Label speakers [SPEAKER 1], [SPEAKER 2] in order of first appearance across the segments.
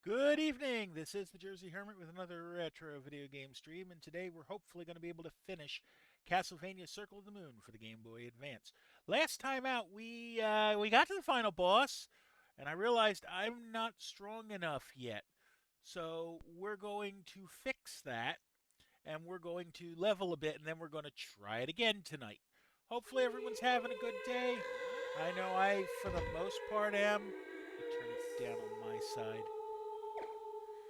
[SPEAKER 1] Good evening. This is the Jersey Hermit with another retro video game stream, and today we're hopefully going to be able to finish Castlevania Circle of the Moon for the Game Boy Advance. Last time out, we got to the final boss, and I realized I'm not strong enough yet. So we're going to fix that, and we're going to level a bit, and then we're going to try it again tonight. Hopefully everyone's having a good day. I know I, for the most part, am. Turn it down on my side.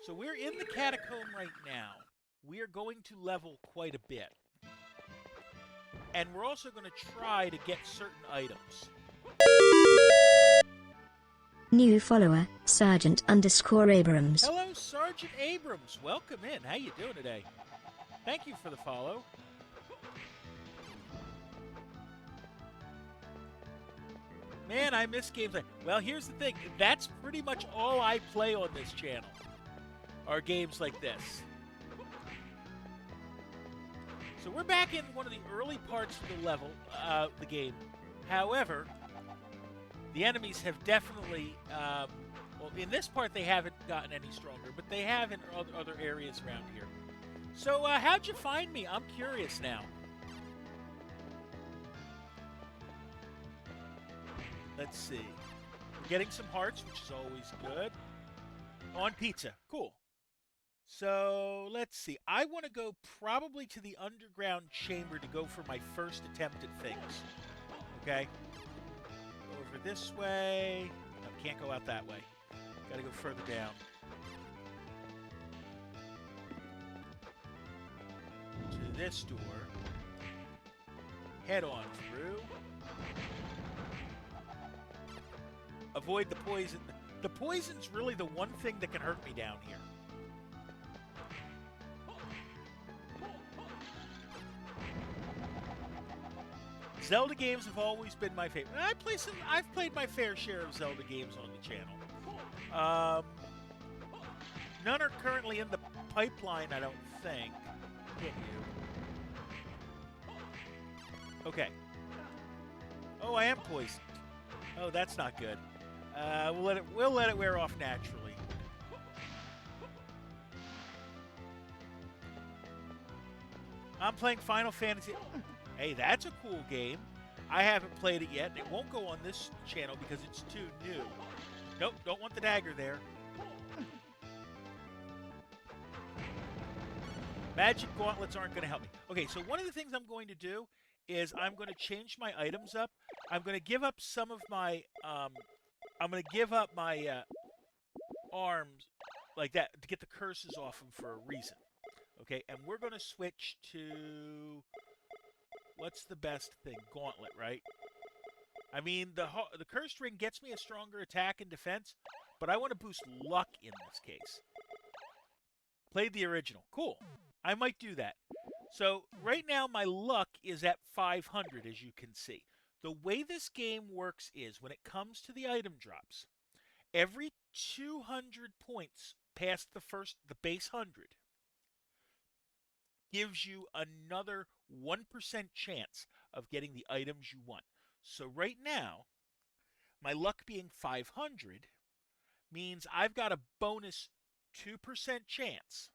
[SPEAKER 1] So we're in the catacomb right now. We are going to level quite a bit. And we're also going to try to get certain items.
[SPEAKER 2] New follower, Sergeant_Abrams.
[SPEAKER 1] Hello, Sergeant Abrams. Welcome in. How you doing today? Thank you for the follow. Man, I miss games like... Well, here's the thing. That's pretty much all I play on this channel. Are games like this. So we're back in one of the early parts of the level, the game. However, the enemies have definitely, well, in this part they haven't gotten any stronger, but they have in other areas around here. So how'd you find me? I'm curious now. Let's see. We're getting some hearts, which is always good. On pizza. Cool. So, let's see. I want to go probably to the underground chamber to go for my first attempt at things. Okay? Over this way. No, can't go out that way. Gotta go further down. To this door. Head on through. Avoid the poison. The poison's really the one thing that can hurt me down here. Zelda games have always been my favorite. I've played my fair share of Zelda games on the channel. None are currently in the pipeline, I don't think. Get you. Okay. Oh, I am poisoned. Oh, that's not good. We'll let it wear off naturally. I'm playing Final Fantasy. Hey, that's a cool game. I haven't played it yet, and it won't go on this channel because it's too new. Nope, don't want the dagger there. Magic gauntlets aren't going to help me. Okay, so one of the things I'm going to do is I'm going to change my items up. I'm going to give up some of my... I'm going to give up my arms like that to get the curses off them for a reason. Okay, and we're going to switch to... What's the best thing? Gauntlet, right? I mean, the cursed ring gets me a stronger attack and defense, but I want to boost luck in this case. Played the original. Cool. I might do that. So, right now my luck is at 500, as you can see. The way this game works is, when it comes to the item drops, every 200 points past the base 100, gives you another 1% chance of getting the items you want. So right now, my luck being 500 means I've got a bonus 2% chance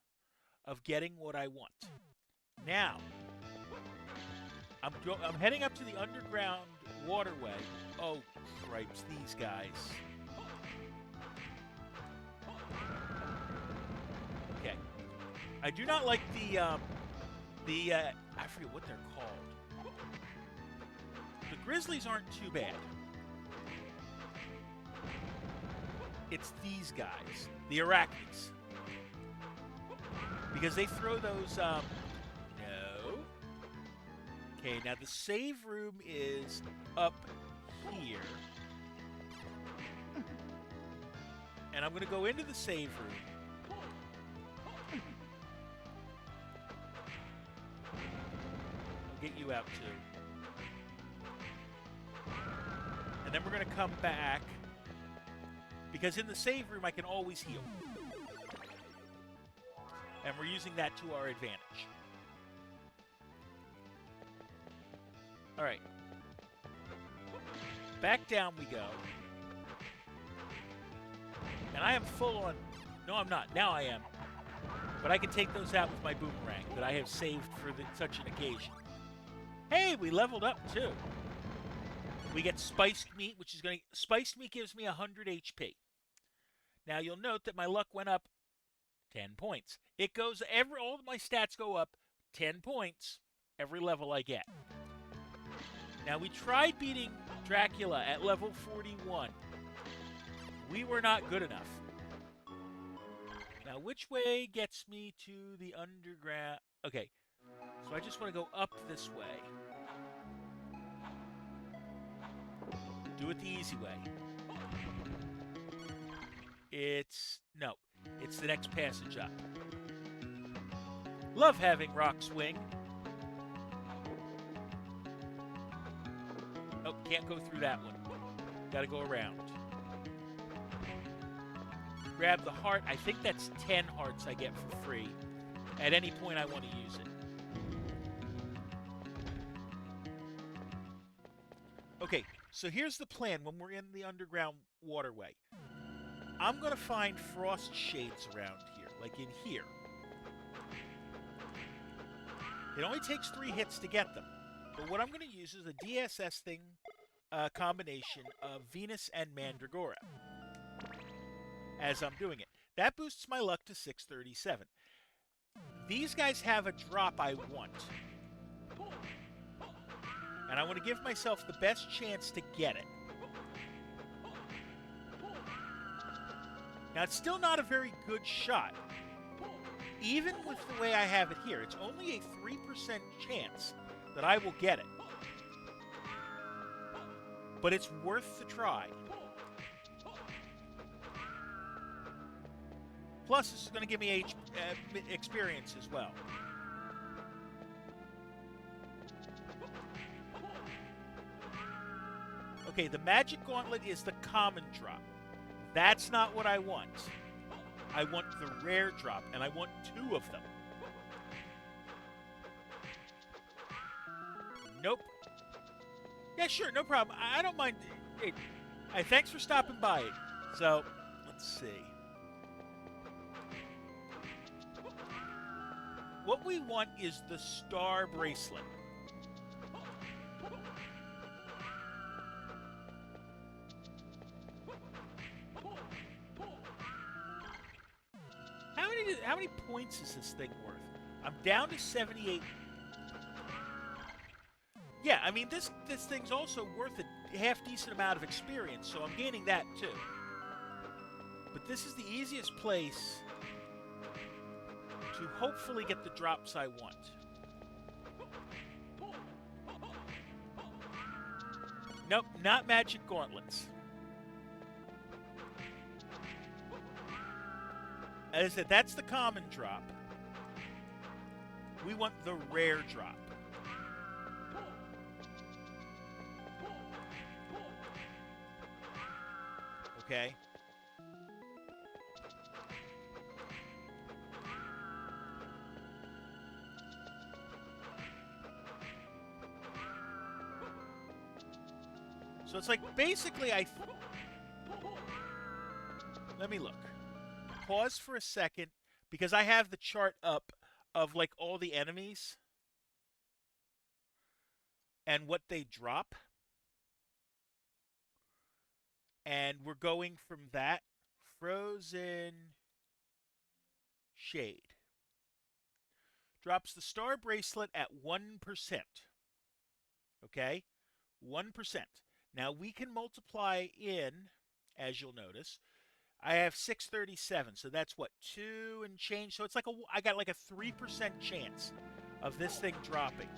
[SPEAKER 1] of getting what I want. Now, I'm heading up to the underground waterway. Oh, cripes, these guys. Okay. I do not like I forget what they're called. The grizzlies aren't too bad. It's these guys, the arachnids. Because they throw those, no. Okay, now the save room is up here. And I'm going to go into the save room. Get you out too. And then we're going to come back, because in the save room I can always heal. And we're using that to our advantage. Alright. Back down we go. And I am full on No, I'm not. Now I am. But I can take those out with my boomerang that I have saved for such an occasion. Hey, we leveled up too. We get spiced meat, which is going to... Spiced meat gives me 100 HP. Now you'll note that my luck went up 10 points. It goes... all of my stats go up 10 points every level I get. Now we tried beating Dracula at level 41. We were not good enough. Now which way gets me to the underground? Okay, so I just want to go up this way. Do it the easy way. It's the next passage up. Love having rock swing. Oh, can't go through that one. Gotta go around. Grab the heart. I think that's 10 hearts I get for free at any point I want to use it. Okay, so here's the plan when we're in the underground waterway. I'm going to find frost shades around here, like in here. It only takes 3 hits to get them. But what I'm going to use is a DSS thing combination of Venus and Mandragora as I'm doing it. That boosts my luck to 637. These guys have a drop I want. And I want to give myself the best chance to get it. Now, it's still not a very good shot. Even with the way I have it here, it's only a 3% chance that I will get it. But it's worth the try. Plus, this is going to give me experience as well. Okay, the magic gauntlet is the common drop. That's not what I want. I want the rare drop, and I want 2 of them. Nope. Yeah, sure, no problem. I don't mind. Hey, thanks for stopping by. So, let's see. What we want is the star bracelet. How many points is this thing worth? I'm down to 78. Yeah, I mean, this thing's also worth a half-decent amount of experience, so I'm gaining that too. But this is the easiest place to hopefully get the drops I want. Nope, not magic gauntlets. As I said, that's the common drop. We want the rare drop. Okay. So it's like basically let me look. Pause for a second because I have the chart up of like all the enemies and what they drop. And we're going from that. Frozen Shade. Drops the star bracelet at 1%. Okay? 1%. Now we can multiply in, as you'll notice. I have 637, so that's what, 2 and change. So it's like I got like a 3% chance of this thing dropping.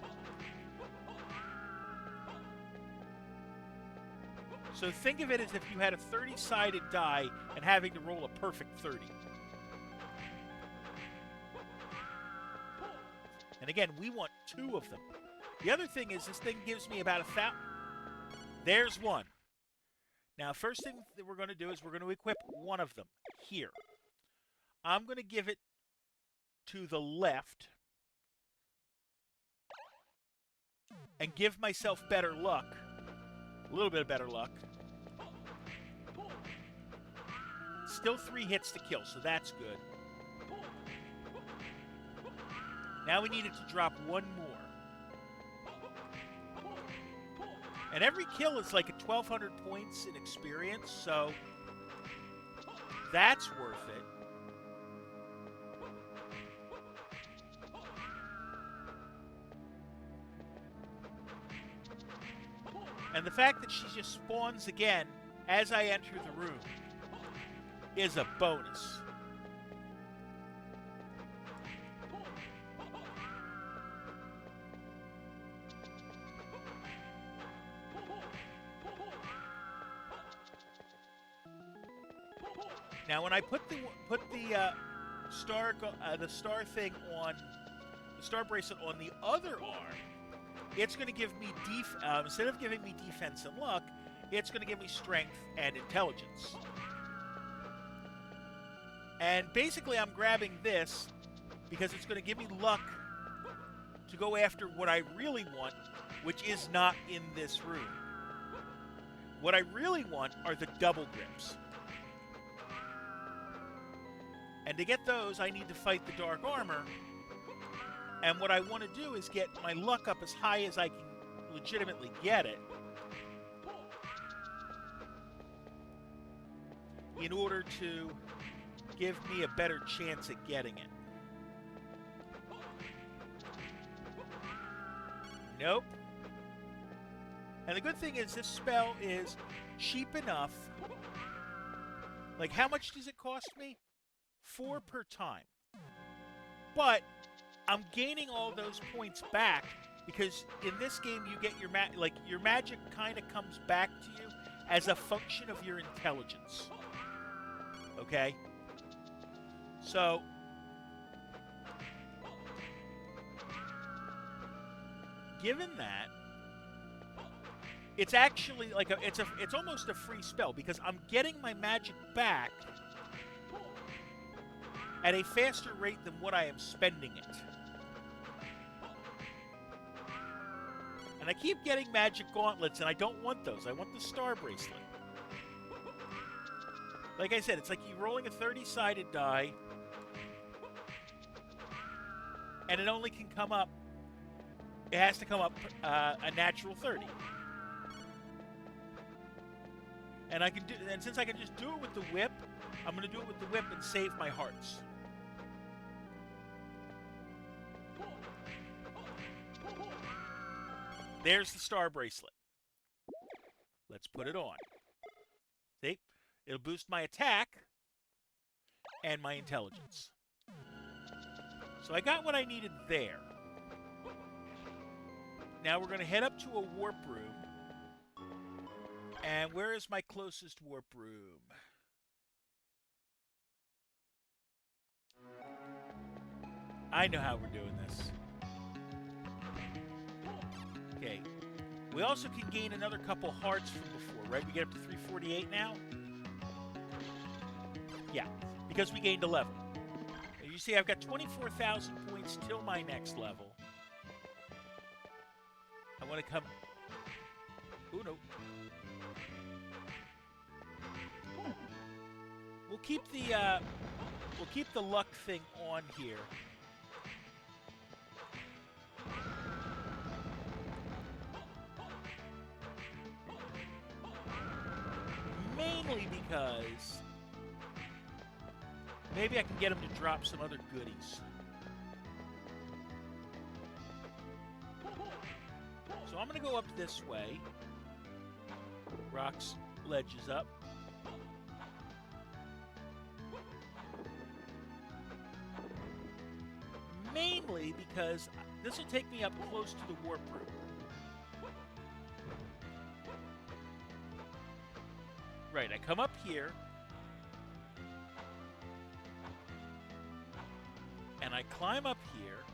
[SPEAKER 1] So think of it as if you had a 30-sided die and having to roll a perfect 30. And again, we want 2 of them. The other thing is this thing gives me about 1,000. There's one. Now, first thing that we're going to do is we're going to equip one of them here. I'm going to give it to the left and give myself better luck. A little bit of better luck. Still 3 hits to kill, so that's good. Now we need it to drop 1 more. And every kill is like 1,200 points in experience, so that's worth it. And the fact that she just spawns again as I enter the room is a bonus. Now, when I put the star thing on the star bracelet on the other arm, it's going to give me instead of giving me defense and luck, it's going to give me strength and intelligence. And basically, I'm grabbing this because it's going to give me luck to go after what I really want, which is not in this room. What I really want are the double grips. And to get those, I need to fight the dark armor. And what I want to do is get my luck up as high as I can legitimately get it in order to give me a better chance at getting it. Nope. And the good thing is this spell is cheap enough. Like, how much does it cost me? 4 per time. But I'm gaining all those points back because in this game you get your your magic kind of comes back to you as a function of your intelligence. Okay? So given that, it's actually like it's almost a free spell because I'm getting my magic back at a faster rate than what I am spending it. And I keep getting magic gauntlets, and I don't want those. I want the star bracelet. Like I said, it's like you're rolling a 30-sided die, and it only can come up, it has to come up a natural 30. And since I can just do it with the whip, I'm going to do it with the whip and save my hearts. There's the star bracelet. Let's put it on. See? It'll boost my attack and my intelligence. So I got what I needed there. Now we're going to head up to a warp room. And where is my closest warp room? I know how we're doing this. Okay. We also can gain another couple hearts from before, right? We get up to 348 now? Yeah, because we gained a level. You see, I've got 24,000 points till my next level. I want to come... Oh, no. We'll keep the luck thing on here. Mainly because maybe I can get him to drop some other goodies. So I'm going to go up this way. Rocks, ledges up. Mainly because this will take me up close to the warp room. Right, I come up here, and I climb up here,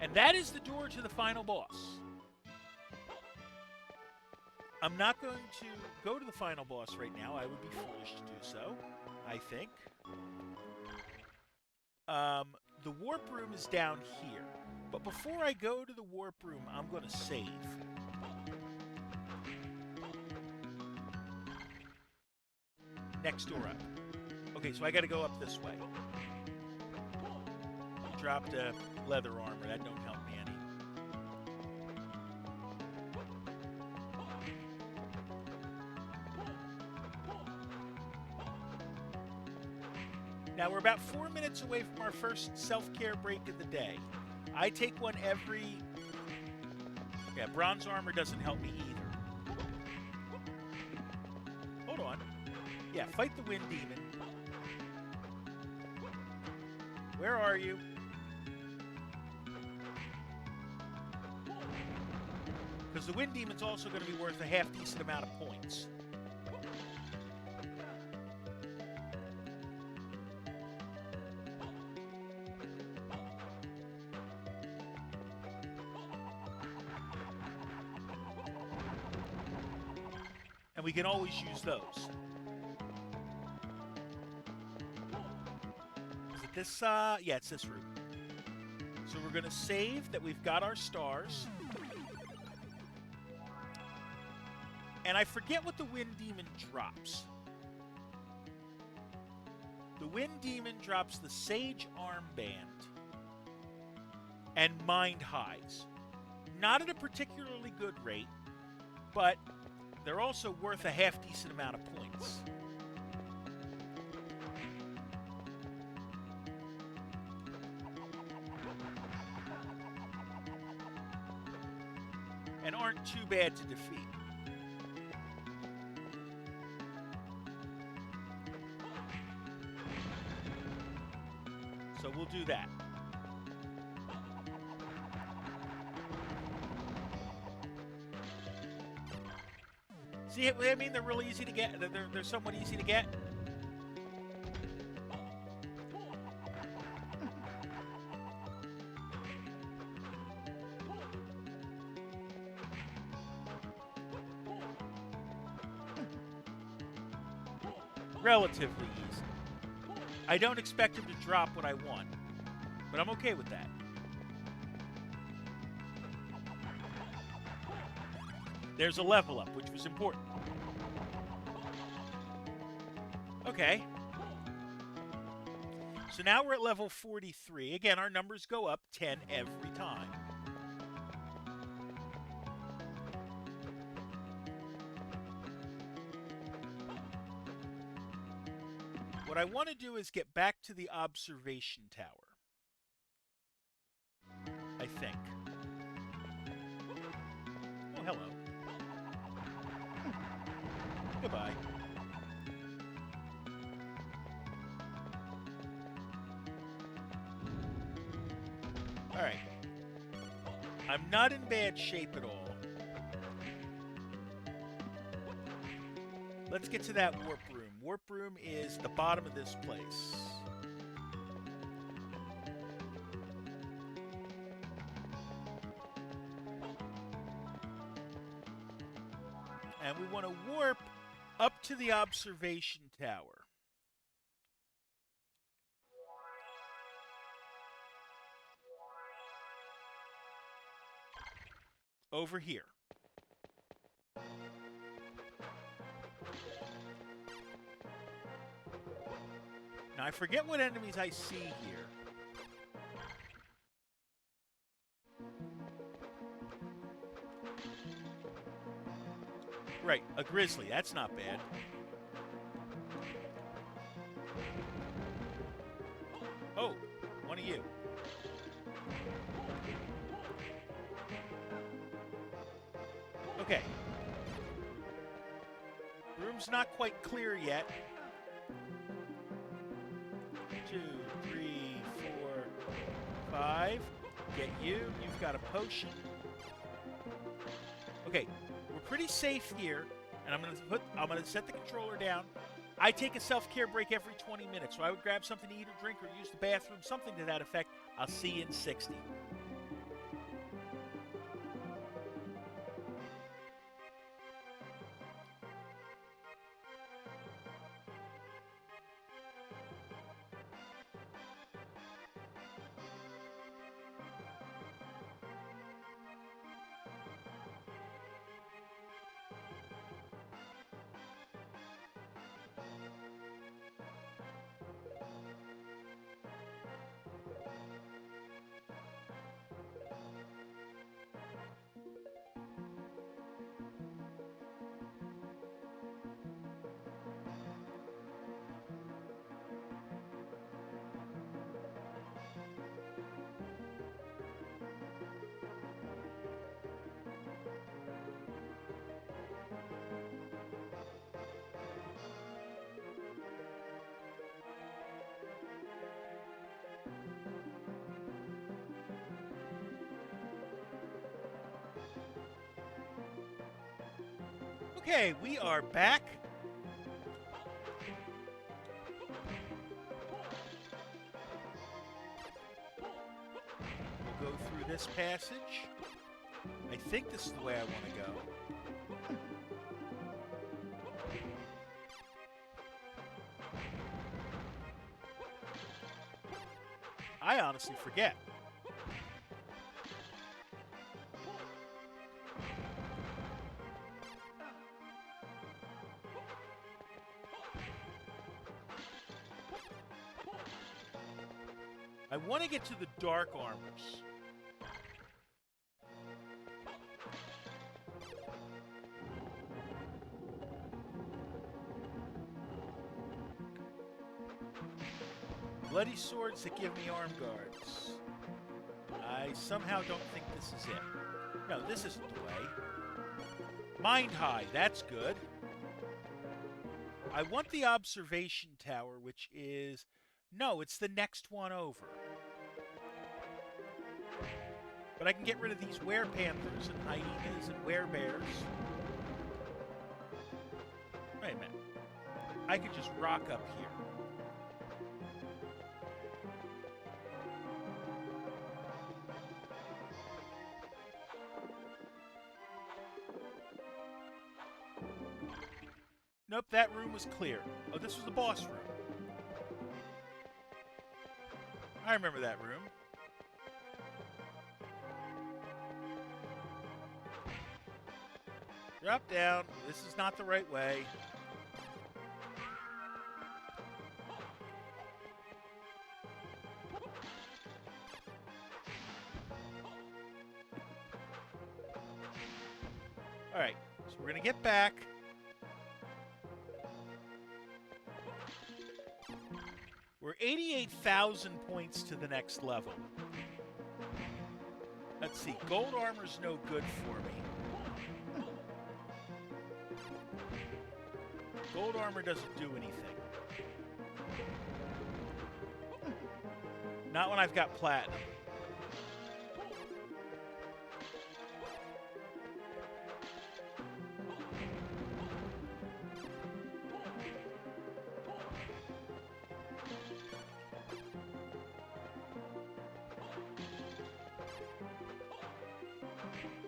[SPEAKER 1] and that is the door to the final boss. I'm not going to go to the final boss right now. I would be foolish to do so, I think. The warp room is down here, but before I go to the warp room, I'm going to save. Next door up. Okay, so I got to go up this way. Dropped a leather armor. That don't help me any. Now we're about 4 minutes away from our first self-care break of the day. I take one every... Yeah, bronze armor doesn't help me either. Hold on. Yeah, fight the wind demon. Where are you? Because the wind demon's also going to be worth a half-decent amount of points. And we can always use those. Is it this, yeah, it's this route. So we're going to save that we've got our stars. And I forget what the Wind Demon drops. The Wind Demon drops the Sage Armband and Mind Highs. Not at a particularly good rate, but they're also worth a half-decent amount of points. And aren't too bad to defeat. So we'll do that. See, I mean, they're really easy to get. They're somewhat easy to get. Relatively easy. I don't expect him to drop what I want, but I'm okay with that. There's a level up, which was important. Okay. So now we're at level 43. Again, our numbers go up 10 every time. What I want to do is get back to the observation tower. I think. Oh, hello. Goodbye. Alright. I'm not in bad shape at all. Let's get to that warp room. Warp room is the bottom of this place. And we want to warp up to the observation tower. Over here. Now, I forget what enemies I see here. Right, a grizzly. That's not bad. Oh, one of you. Okay. Room's not quite clear yet. 2, 3, 4, 5. Get you. You've got a potion. Okay, we're pretty safe here, and I'm gonna set the controller down. I take a self-care break every 20 minutes, so I would grab something to eat or drink or use the bathroom, something to that effect. I'll see you in 60. Okay, we are back. We'll go through this passage. I think this is the way I want to go. I honestly forget. I want to get to the dark armors. Bloody swords that give me arm guards. I somehow don't think this is it. No, this isn't the way. Mind high, that's good. I want the observation tower, which is... No, it's the next one over. But I can get rid of these were-panthers and hyenas and were-bears. Wait a minute. I could just rock up here. Nope, that room was clear. Oh, this was the boss room. I remember that room. Drop down. This is not the right way. Alright, so we're going to get back. We're 88,000 points to the next level. Let's see, gold armor's no good for me. Gold armor doesn't do anything. Not when I've got platinum.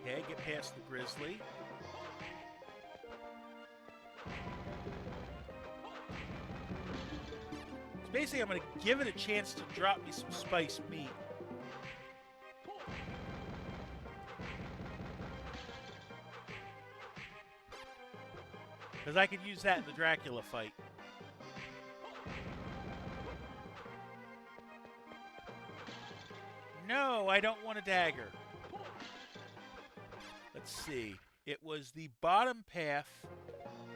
[SPEAKER 1] Okay, get past the grizzly. So basically, I'm going to give it a chance to drop me some spiced meat. Because I could use that in the Dracula fight. No, I don't want a dagger. Let's see. It was the bottom path,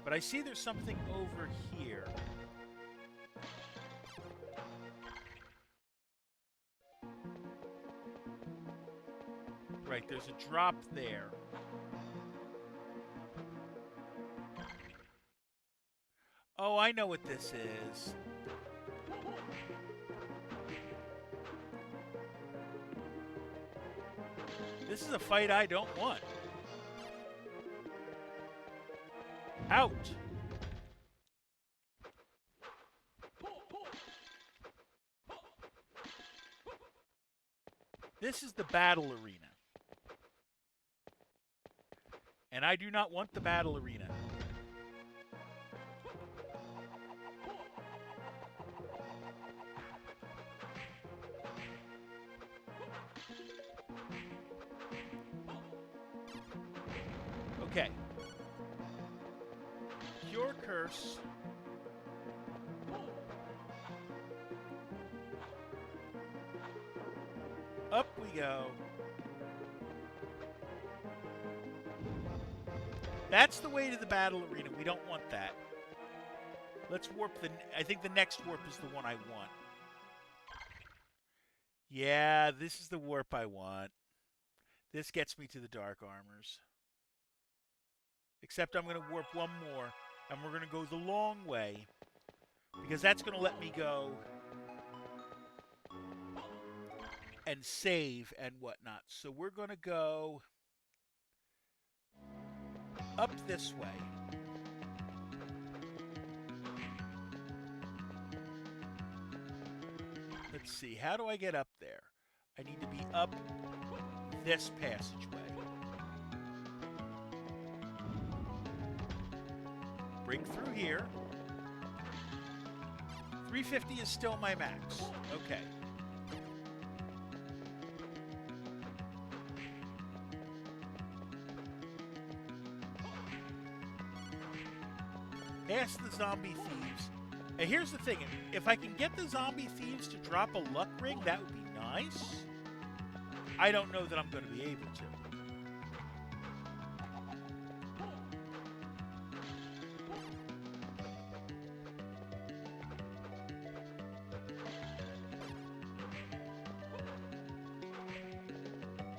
[SPEAKER 1] but I see there's something over here. Right, there's a drop there. Oh, I know what this is. This is a fight I don't want. Out! This is the battle arena. And I do not want the battle arena. Okay. Cure curse. Up we go. That's the way to the battle arena. We don't want that. Let's warp the... I think the next warp is the one I want. Yeah, this is the warp I want. This gets me to the dark armors. Except I'm going to warp one more. And we're going to go the long way. Because that's going to let me go... and save and whatnot. So we're going to go... up this way. Let's see. How do I get up there? I need to be up this passageway. Break through here. 350 is still my max. Okay. Past the zombie thieves. And here's the thing. If I can get the zombie thieves to drop a luck ring, that would be nice. I don't know that I'm going to be able to.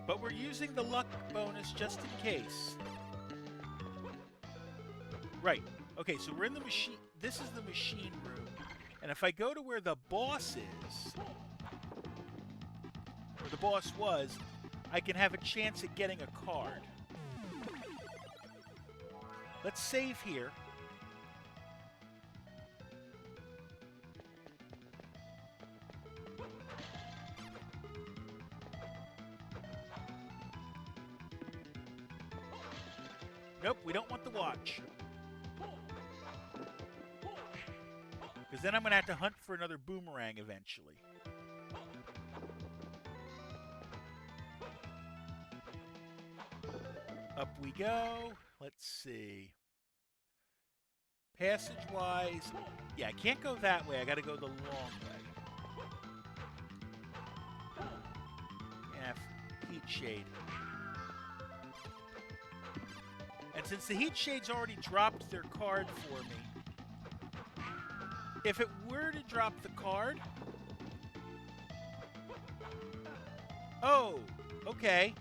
[SPEAKER 1] But we're using the luck bonus just in case. Right. Okay, so we're in the machine. This is the machine room. And if I go to where the boss is, where the boss was, I can have a chance at getting a card. Let's save here. Nope, we don't want the watch. Because then I'm going to have to hunt for another boomerang eventually. Up we go. Let's see. Passage-wise, yeah, I can't go that way. I got to go the long way. F, heat shade. And since the heat shade's already dropped their card for me, if it were to drop the card... Oh, okay.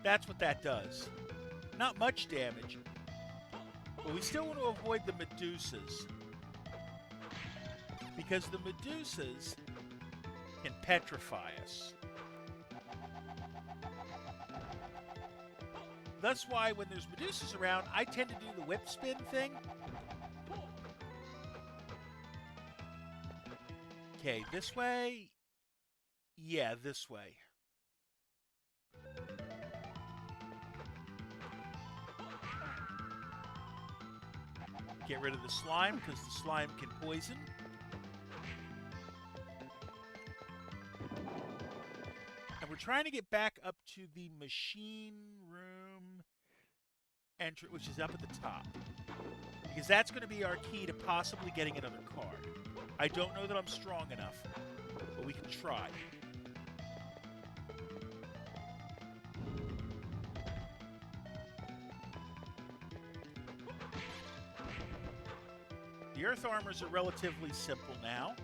[SPEAKER 1] That's what that does. Not much damage. But we still want to avoid the Medusas. Because the Medusas can petrify us. That's why when there's Medusas around, I tend to do the whip spin thing. Okay, this way? Yeah, this way. Get rid of the slime, because the slime can poison. And we're trying to get back up to the machine room entry, which is up at the top. Because that's going to be our key to possibly getting another card. I don't know that I'm strong enough, but we can try. The earth armors are relatively simple now.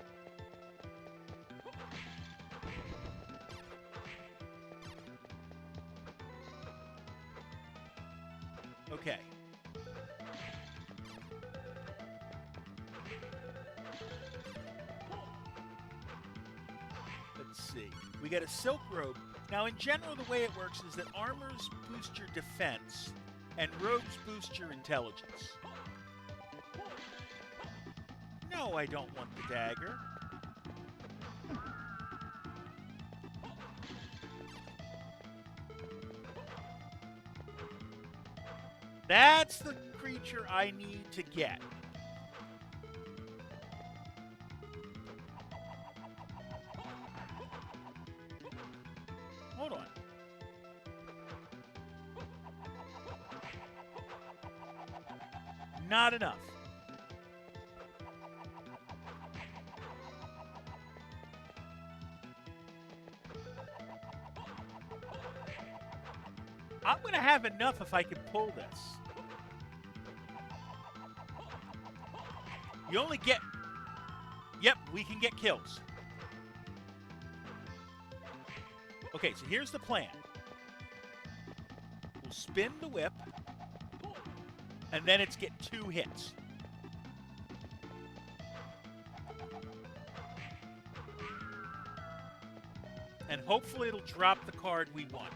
[SPEAKER 1] Okay. Let's see. We get a silk robe. Now, in general, the way it works is that armors boost your defense, and robes boost your intelligence. No, I don't want the dagger. That's the creature I need to get. Hold on. Not enough. I'm going to have enough if I can pull this. You only get... Yep, we can get kills. Okay, so here's the plan. We'll spin the whip, and then it's get 2 hits. And hopefully it'll drop the card we want.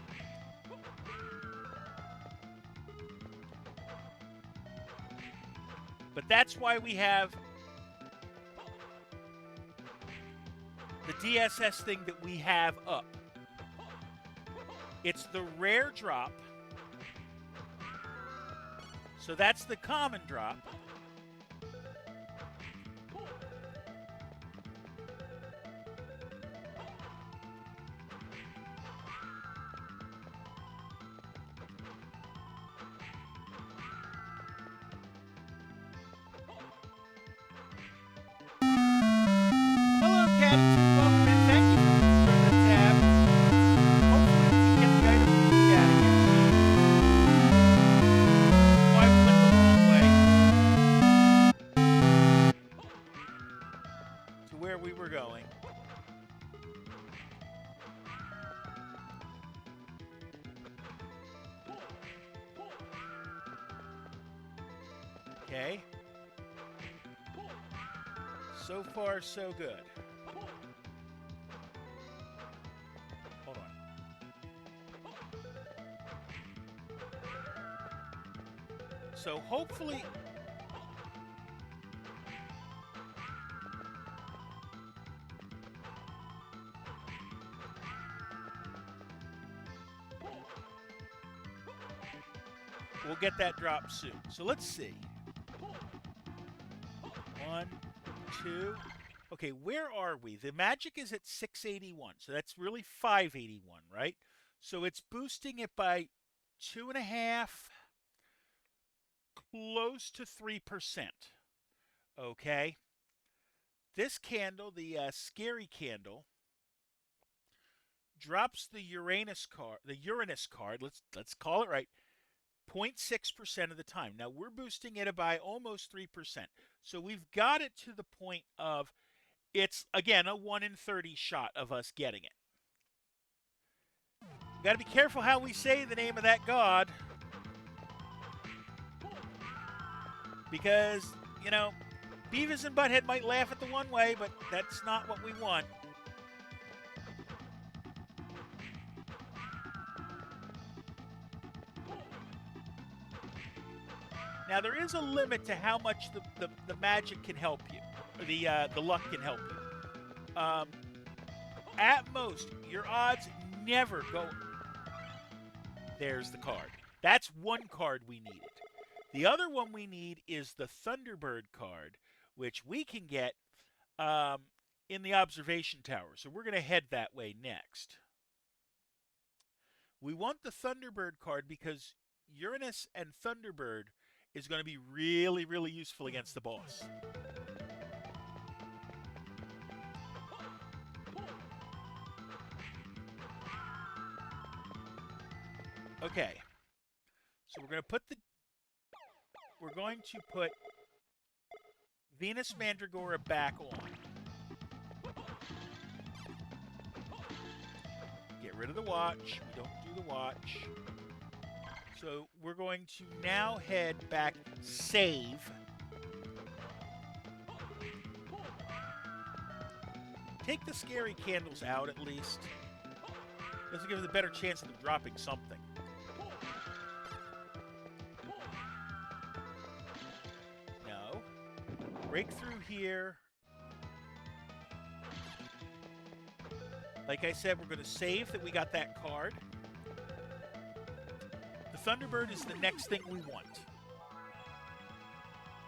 [SPEAKER 1] But that's why we have the DSS thing that we have up. It's the rare drop. So that's the common drop. Hello, Cat. Welcome in. Thank you for the tab. Hopefully we can get the item we need out of here. Oh, I went the wrong way to where we were going. Okay. So far, so good. Hold on. So hopefully... we'll get that drop soon. So let's see. 1, 2. Okay, where are we? The magic is at 681, so that's really 581, right? So it's boosting it by 2.5, close to 3%. Okay. This candle, the scary candle, drops the Uranus card. Let's call it right. 0.6% of the time. Now we're boosting it by almost 3%. So we've got it to the point of it's again a 1 in 30 shot of us getting it. We've got to be careful how we say the name of that god. Because, you know, Beavis and Butthead might laugh at the one way, but that's not what we want. Now, there is a limit to how much the magic can help you, or the luck can help you. At most, your odds never go... There's the card. That's one card we needed. The other one we need is the Thunderbird card, which we can get in the observation tower. So we're going to head that way next. We want the Thunderbird card because Uranus and Thunderbird is going to be really, really useful against the boss. Okay. So we're going to put Venus Mandragora back on. Get rid of the watch. We don't do the watch. So we're going to now head back, save. Take the scary candles out at least. This will give us a better chance of them dropping something. No. Break through here. Like I said, we're going to save that we got that card. Thunderbird is the next thing we want.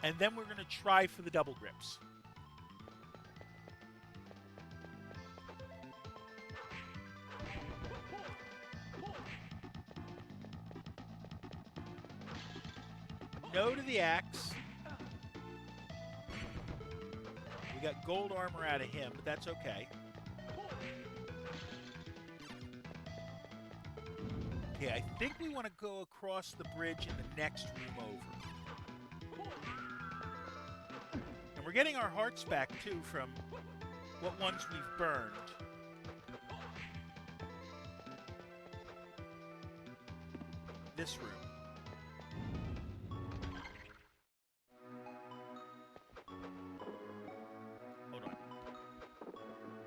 [SPEAKER 1] And then we're going to try for the double grips. No to the axe. We got gold armor out of him, but that's okay. Okay, I think we want to go across the bridge in the next room over. And we're getting our hearts back, too, from what ones we've burned. This room. Hold on.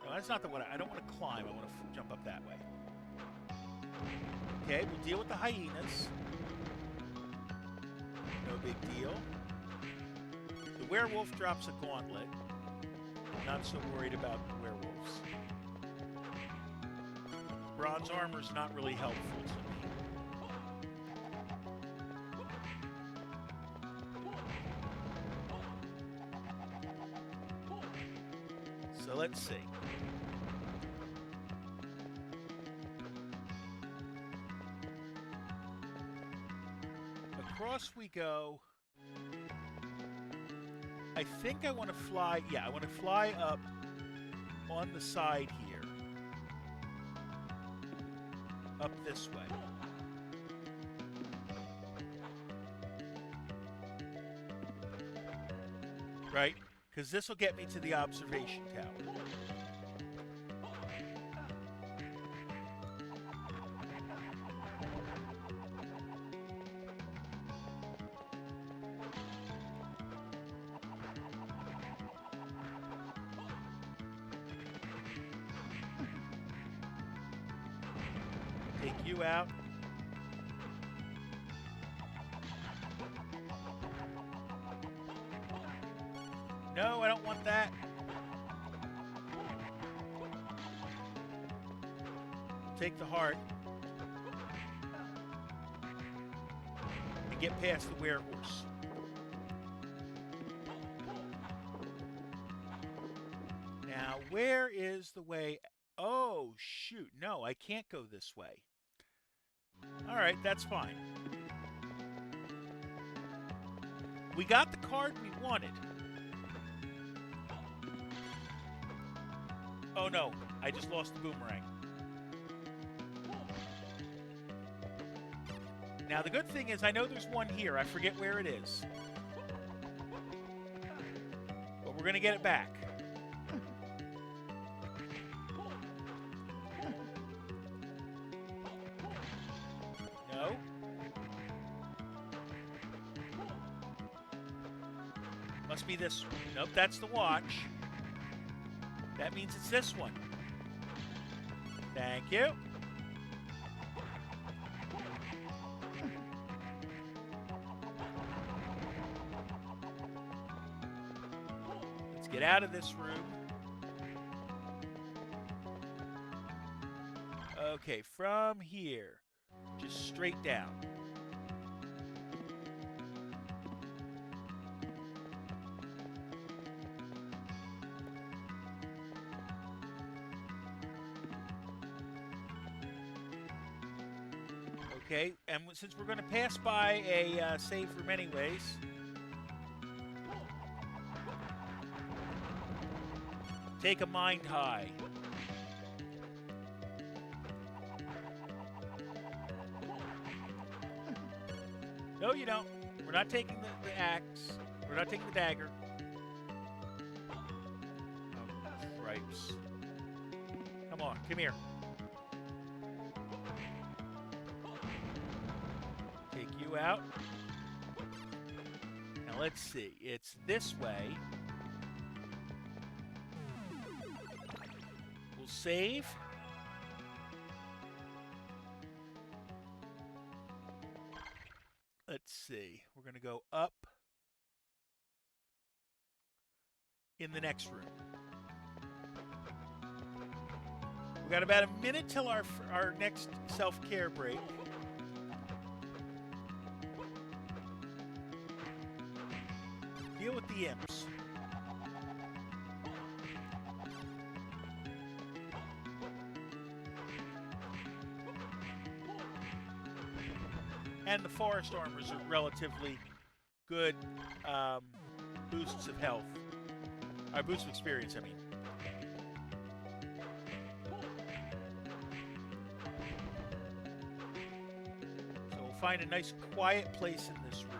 [SPEAKER 1] No, that's not the one. I don't want to climb. I want to jump up that way. Okay, we'll deal with the hyenas. No big deal. The werewolf drops a gauntlet. Not so worried about the werewolves. Bronze armor's not really helpful to me. So let's see. Across we go. I think I want to fly. Yeah, I want to fly up on the side here. Up this way. Right? Because this will get me to the observation tower. Take you out. No, I don't want that. Take the heart. And get past the werehorse. Now, where is the way? Oh, shoot. No, I can't go this way. All right, that's fine. We got the card we wanted. Oh no, I just lost the boomerang. Now the good thing is I know there's one here. I forget where it is. But we're going to get it back. No. Must be this. Nope, that's the watch. That means it's this one. Thank you. Let's get out of this room. Okay, from here, just straight down. Okay, and since we're going to pass by a save room anyways, take a mind high. No, you don't. We're not taking the axe. We're not taking the dagger. Oh, cripes. Come on, come here. Take you out. Now let's see. It's this way. We'll save. Let's see. We're going to go up in the next room. We've got about a minute till our next self-care break. Deal with the imps. And the forest armors are relatively good boosts of health. Boosts of experience, I mean. So we'll find a nice quiet place in this room.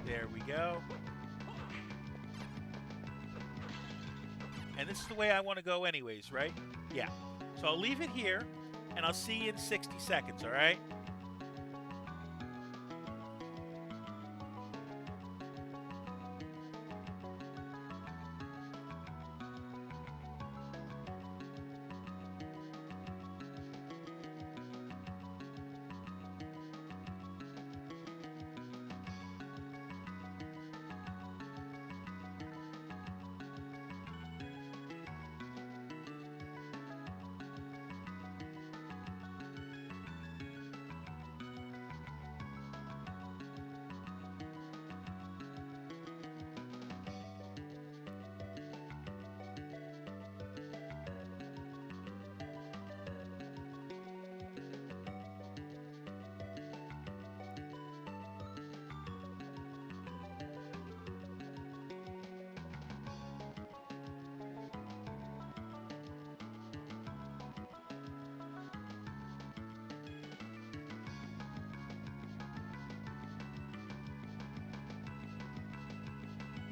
[SPEAKER 1] There we go. And this is the way I want to go anyways, right? Yeah. So I'll leave it here, and I'll see you in 60 seconds, all right?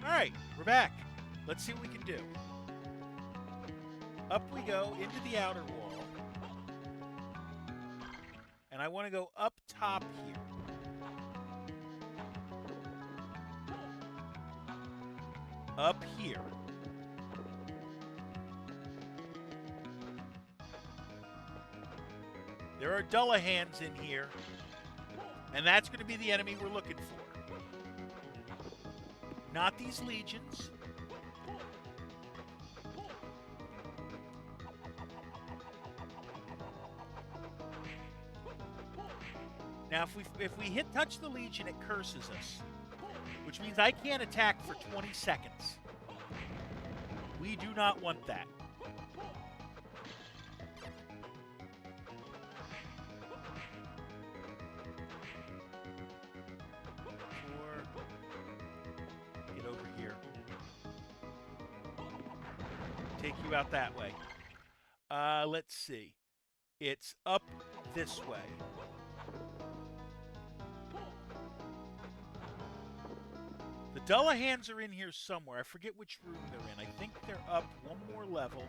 [SPEAKER 1] Alright, we're back. Let's see what we can do. Up we go into the outer wall. And I want to go up top here. Up here. There are Dullahans in here. And that's going to be the enemy we're looking for. Not these legions. Now, if we touch the legion, it curses us, which means I can't attack for 20 seconds. We do not want that. Get over here. Take you out that way. Let's see. It's up this way. The Dullahans are in here somewhere. I forget which room they're in. I think they're up one more level.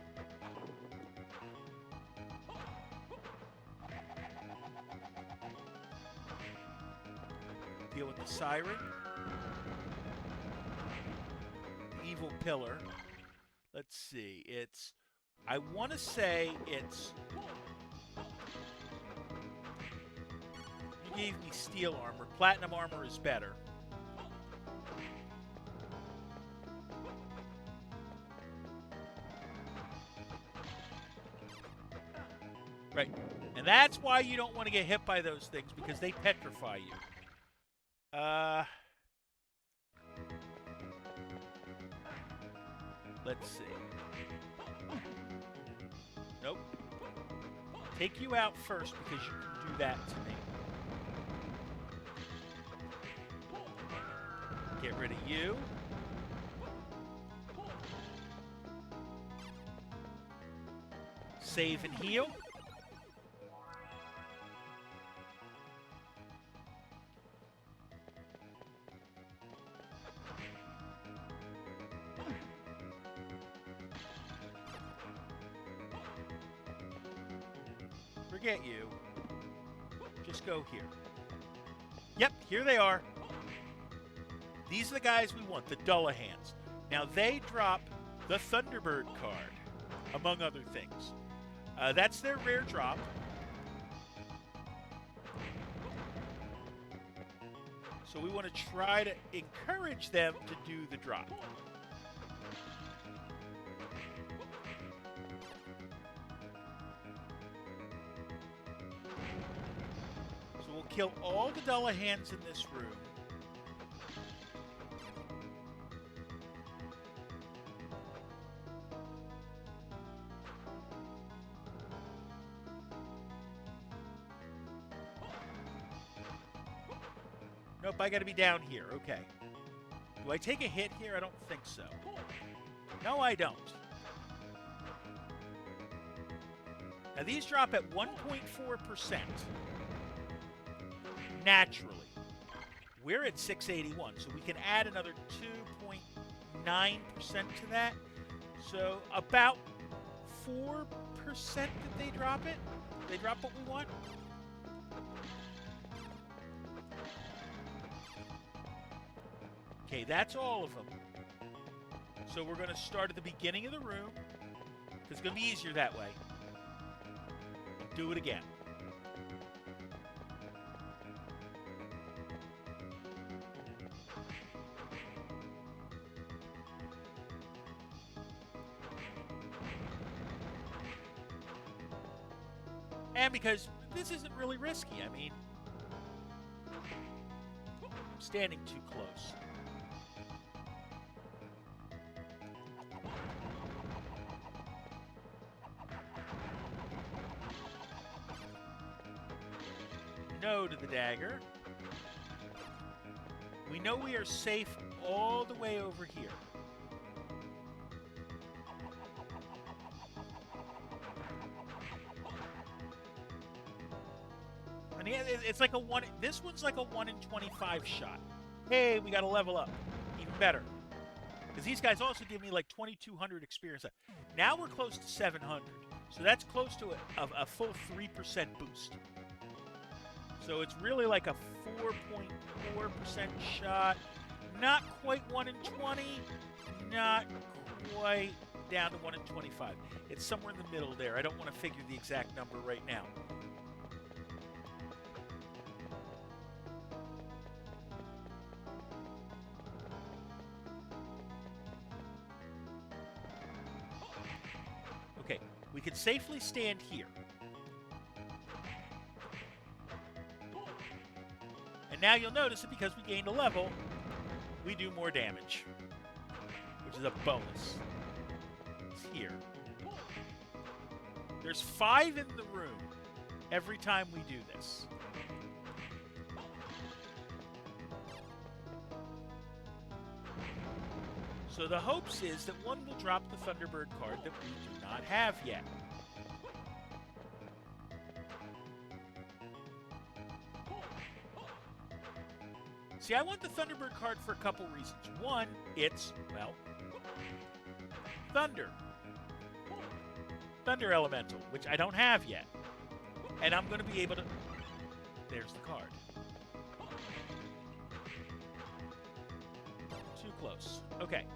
[SPEAKER 1] Deal with the Siren. The Evil Pillar. Let's see. It's... I want to say it's... You gave me steel armor. Platinum armor is better. Right. And that's why you don't want to get hit by those things, because they petrify you. Let's see. Nope. Take you out first because you can do that to me. Get rid of you. Save and heal. Forget you. Just go here. Yep, here they are. These are the guys we want, the Dullahans. Now, they drop the Thunderbird card, among other things. That's their rare drop. So we want to try to encourage them to do the drop. So we'll kill all the Dullahans in this room. Nope, I gotta be down here. Okay. Do I take a hit here? I don't think so. No, I don't. Now, these drop at 1.4%. Naturally. We're at 681, so we can add another 2.9% to that. So, about 4% that they drop it. They drop what we want. Okay, that's all of them. So we're going to start at the beginning of the room. It's going to be easier that way. Do it again. And because this isn't really risky. I mean, I'm standing too close. No to the dagger. We know we are safe all the way over here. And it's like a one. This one's like a 1 in 25 shot. Hey, we got to level up. Even better. Because these guys also give me like 2,200 experience. Now we're close to 700. So that's close to a full 3% boost. So it's really like a 4.4% shot. Not quite 1 in 20. Not quite down to 1 in 25. It's somewhere in the middle there. I don't want to figure the exact number right now. Okay, we can safely stand here. And now you'll notice that because we gained a level, we do more damage, which is a bonus. It's here. There's 5 in the room every time we do this. So the hopes is that one will drop the Thunderbird card that we do not have yet. See, I want the Thunderbird card for a couple reasons. One, it's, well, Thunder. Thunder Elemental, which I don't have yet. And I'm going to be able to... There's the card. Too close. Okay.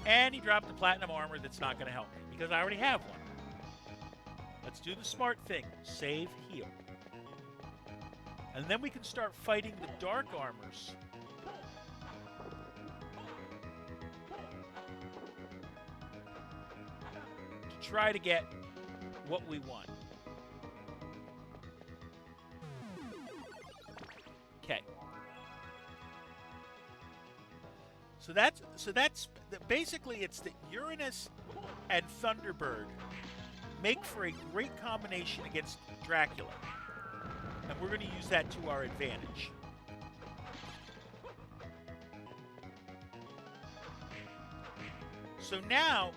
[SPEAKER 1] And he dropped the Platinum Armor that's not going to help me, because I already have one. Let's do the smart thing. Save, heal. And then we can start fighting the Dark Armors. To try to get what we want. Okay. So that's basically it's that Uranus and Thunderbird make for a great combination against Dracula. And we're going to use that to our advantage. So now,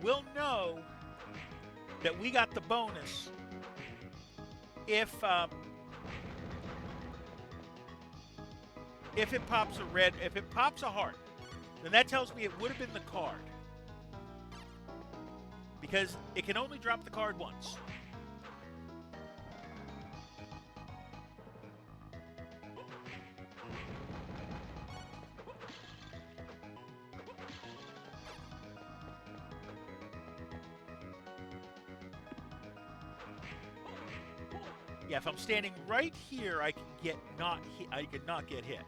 [SPEAKER 1] we'll know that we got the bonus if it pops a red, if it pops a heart, then that tells me it would have been the card. Because it can only drop the card once. Yeah, if I'm standing right here, I can not get hit.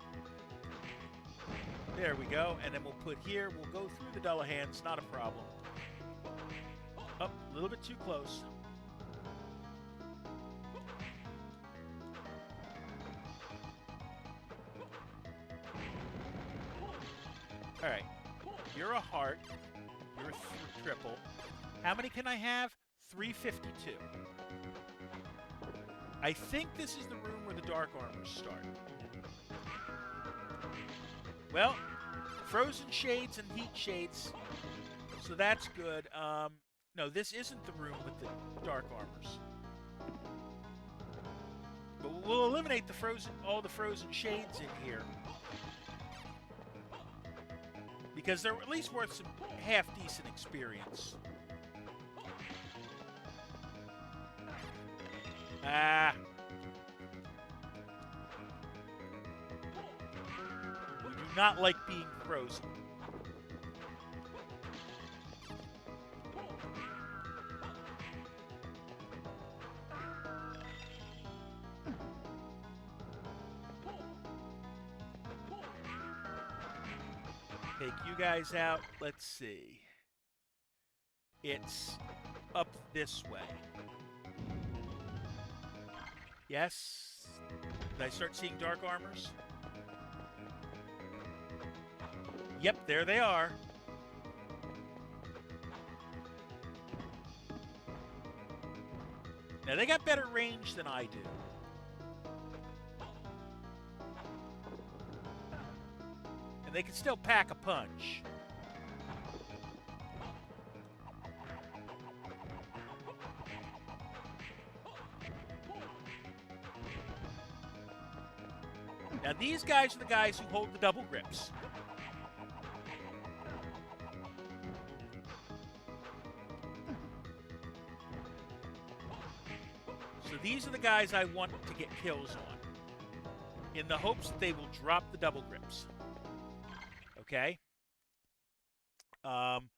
[SPEAKER 1] There we go, and then we'll put here. We'll go through the Dullahan's, not a problem. Up, a little bit too close. All right, you're a heart. You're a triple. How many can I have? 352. I think this is the room where the Dark Armors start. Well, Frozen Shades and Heat Shades, so that's good. No, this isn't the room with the Dark Armors. But we'll eliminate all the Frozen Shades in here. Because they're at least worth some half-decent experience. We do not like being frozen. Take you guys out. Let's see. It's up this way. Yes? Did I start seeing Dark Armors? Yep, there they are. Now, they got better range than I do. And they can still pack a punch. Now, these guys are the guys who hold the double grips. So these are the guys I want to get kills on, in the hopes that they will drop the double grips. Okay? I'm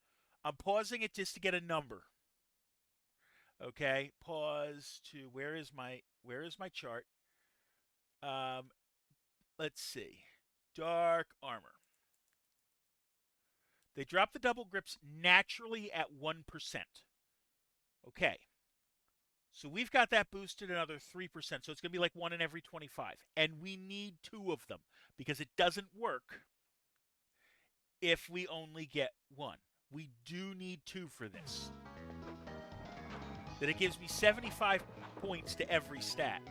[SPEAKER 1] pausing it just to get a number. Okay, pause to where is my chart? Let's see. Dark armor. They drop the double grips naturally at 1%. Okay. So we've got that boosted another 3%. So it's going to be like 1 in every 25. And we need 2 of them because it doesn't work if we only get 1. We do need 2 for this. Then it gives me 75 points to every stat.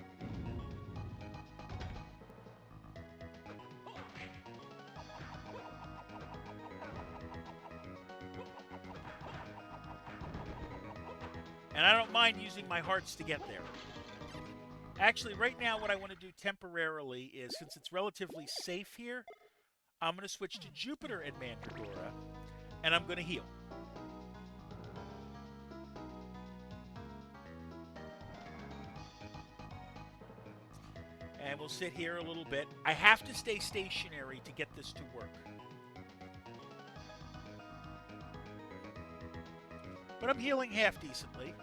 [SPEAKER 1] And I don't mind using my hearts to get there. Actually, right now what I want to do temporarily is, since it's relatively safe here, I'm going to switch to Jupiter and Mandragora, and I'm going to heal. And we'll sit here a little bit. I have to stay stationary to get this to work. But I'm healing half decently.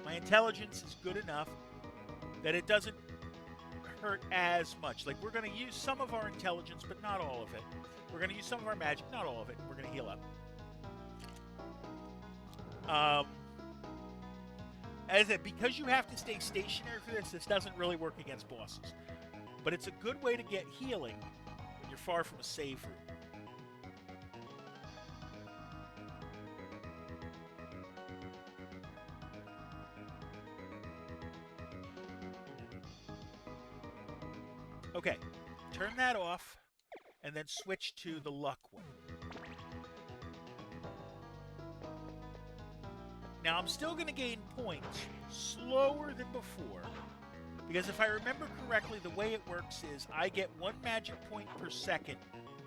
[SPEAKER 1] My intelligence is good enough that it doesn't hurt as much. Like, we're going to use some of our intelligence, but not all of it. We're going to use some of our magic, not all of it, and we're going to heal up. As I said, because you have to stay stationary for this, this doesn't really work against bosses. But it's a good way to get healing when you're far from a save room. Okay, turn that off, and then switch to the luck one. Now, I'm still going to gain points slower than before, because if I remember correctly, the way it works is I get 1 magic point per second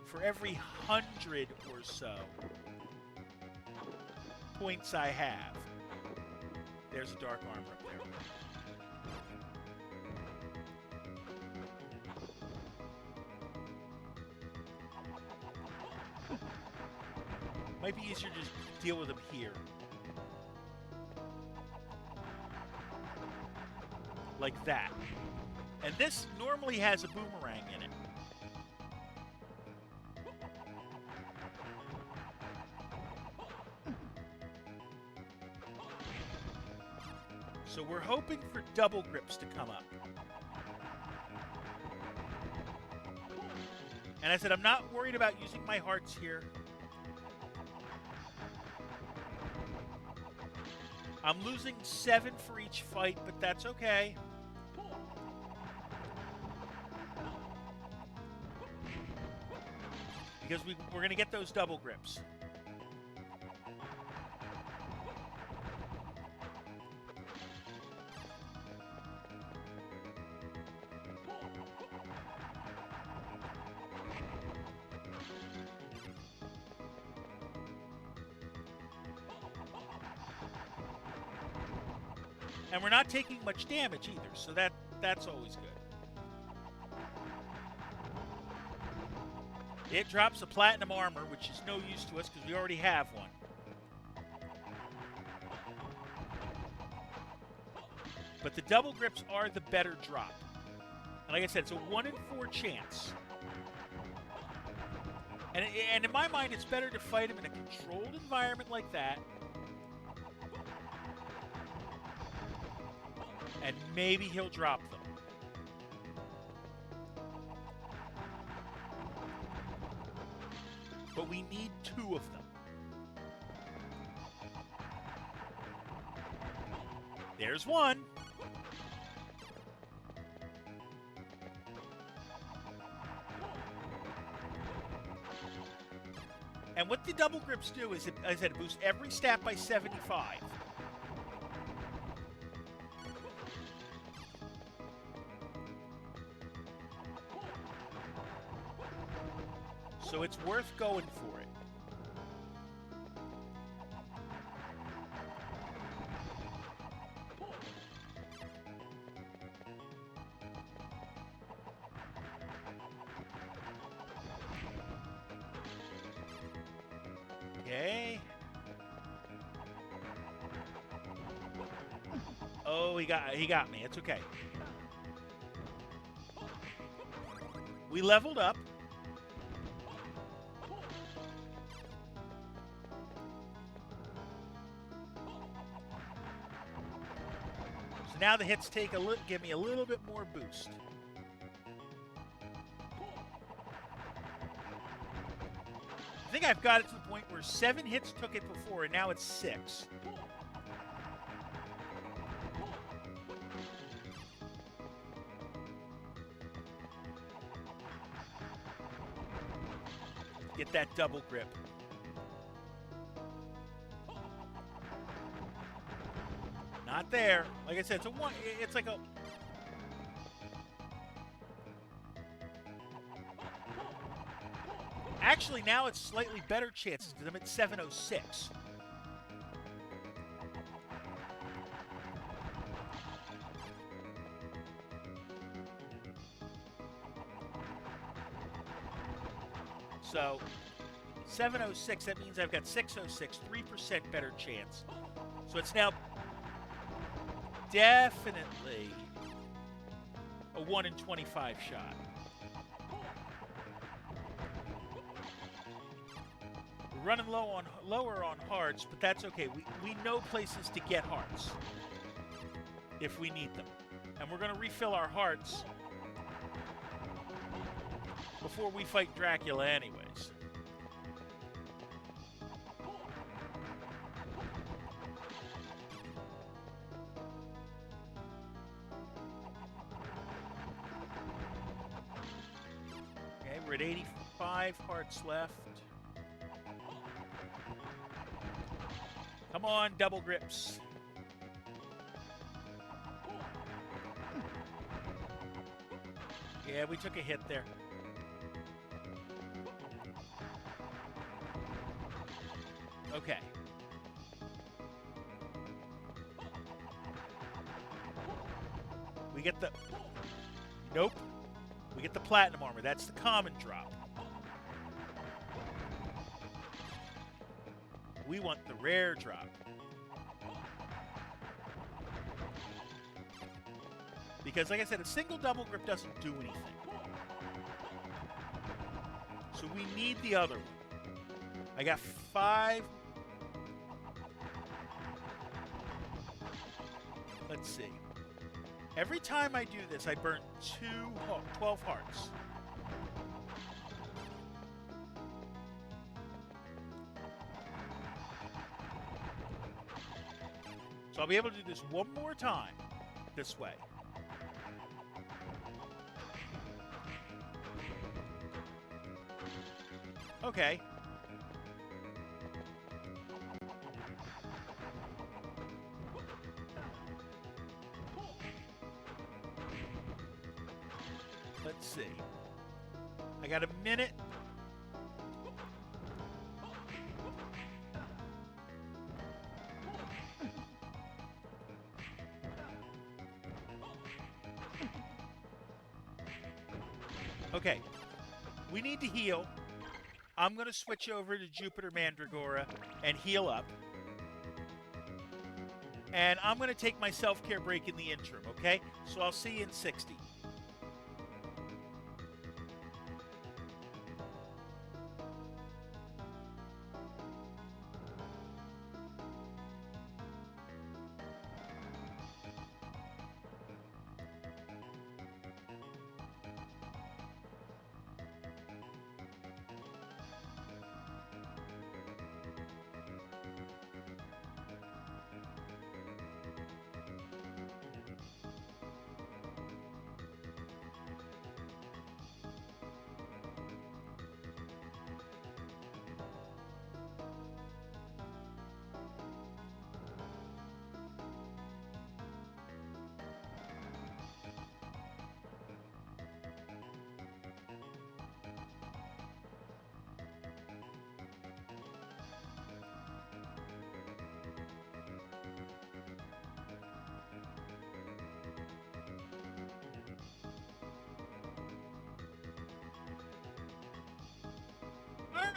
[SPEAKER 1] for every 100 or so points I have. There's a dark armor up there. Might be easier to just deal with them here. Like that. And this normally has a boomerang in it. So we're hoping for double grips to come up. And I said I'm not worried about using my hearts here. I'm losing 7 for each fight, but that's okay. Because we're going to get those double grips. And we're not taking much damage either, so that's always good. It drops a platinum armor, which is no use to us because we already have one. But the double grips are the better drop. And like I said, it's a 1 in 4 chance. And in my mind, it's better to fight him in a controlled environment like that. And maybe he'll drop them. But we need 2 of them. There's 1. And what the double grips do is, as I said, it boosts every stat by 75. So it's worth going for it. Okay. Oh, he got me. It's okay. We leveled up. So now the hits give me a little bit more boost. I think I've got it to the point where 7 hits took it before, and now it's 6. Get that double grip. Not there. Like I said, it's like a... Actually, now it's slightly better chances because I'm at 706. So, 706, that means I've got 606, 3% better chance. So it's now definitely a 1 in 25 shot. We're running lower on hearts, but that's okay. We know places to get hearts if we need them. And we're going to refill our hearts before we fight Dracula anyways. Okay, we're at 85 hearts left. Come on, double grips. Yeah, we took a hit there. Okay. We get the... Nope. We get the platinum armor. That's the common drop. We want the rare drop. Because, like I said, a single double grip doesn't do anything. So we need the other one. I got 5... Let's see. Every time I do this, I burn 12 hearts. So I'll be able to do this one more time this way. Okay. Let's see. I got a minute. Okay. We need to heal. I'm going to switch over to Jupiter Mandragora and heal up. And I'm going to take my self-care break in the interim, okay? So I'll see you in 60.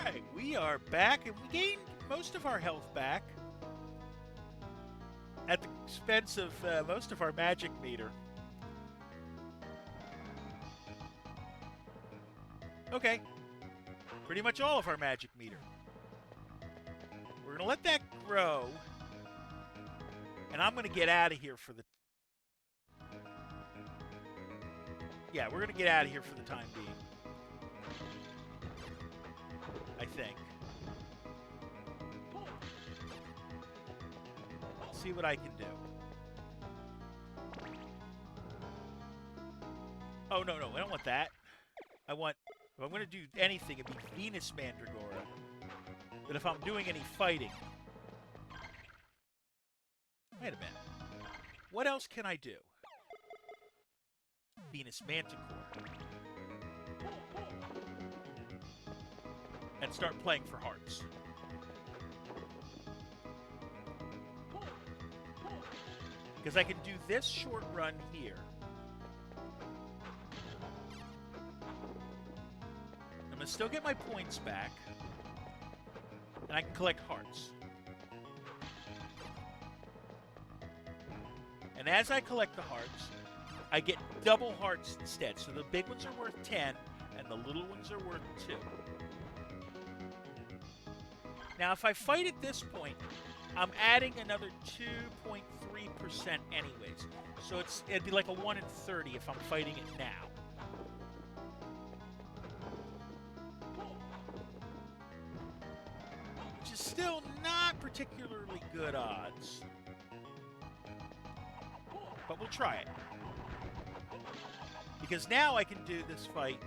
[SPEAKER 1] Alright, we are back, and we gained most of our health back. At the expense of most of our magic meter. Okay. Pretty much all of our magic meter. We're going to let that grow. And I'm going to get out of here for the... Yeah, we're going to get out of here for the time being. I think. See what I can do. Oh, no, I don't want that. I want... If I'm going to do anything, it'd be Venus Mandragora. But if I'm doing any fighting... Wait a minute. What else can I do? Venus Manticore. And start playing for hearts. Because I can do this short run here. I'm going to still get my points back. And I can collect hearts. And as I collect the hearts, I get double hearts instead. So the big ones are worth 10, and the little ones are worth 2. Now, if I fight at this point, I'm adding another 2.3% anyways. So it'd be like a 1 in 30 if I'm fighting it now. Which is still not particularly good odds. But we'll try it. Because now I can do this fight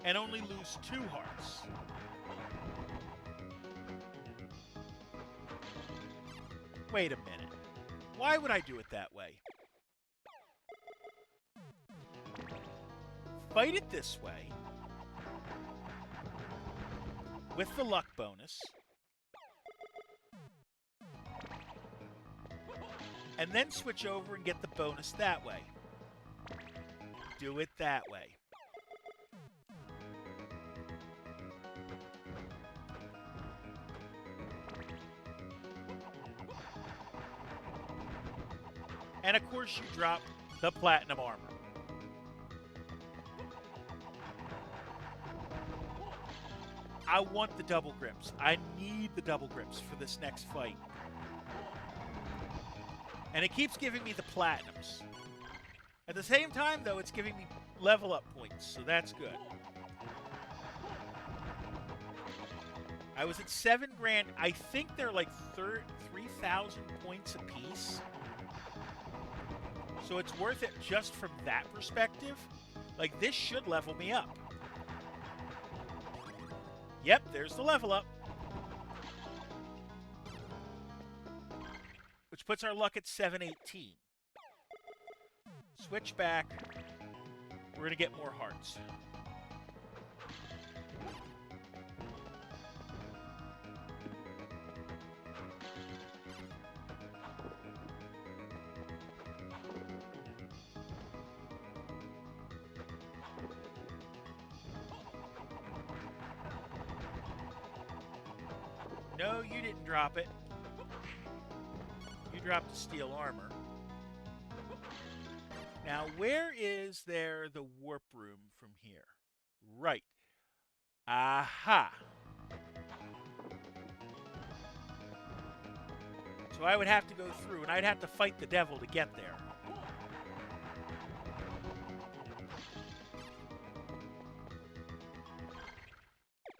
[SPEAKER 1] and only lose 2 hearts. Wait a minute. Why would I do it that way? Fight it this way. With the luck bonus. And then switch over and get the bonus that way. Do it that way. And of course you drop the platinum armor. I want the double grips. I need the double grips for this next fight. And it keeps giving me the platinums. At the same time, though, it's giving me level up points, so that's good. I was at 7 grand. I think they're like 3,000 points apiece. So it's worth it just from that perspective. Like, this should level me up. Yep, there's the level up. Which puts our luck at 718. Switch back. We're going to get more hearts. No, you didn't drop it. You dropped the steel armor. Now, where is there the warp room from here? Right. Aha! So I would have to go through, and I'd have to fight the devil to get there.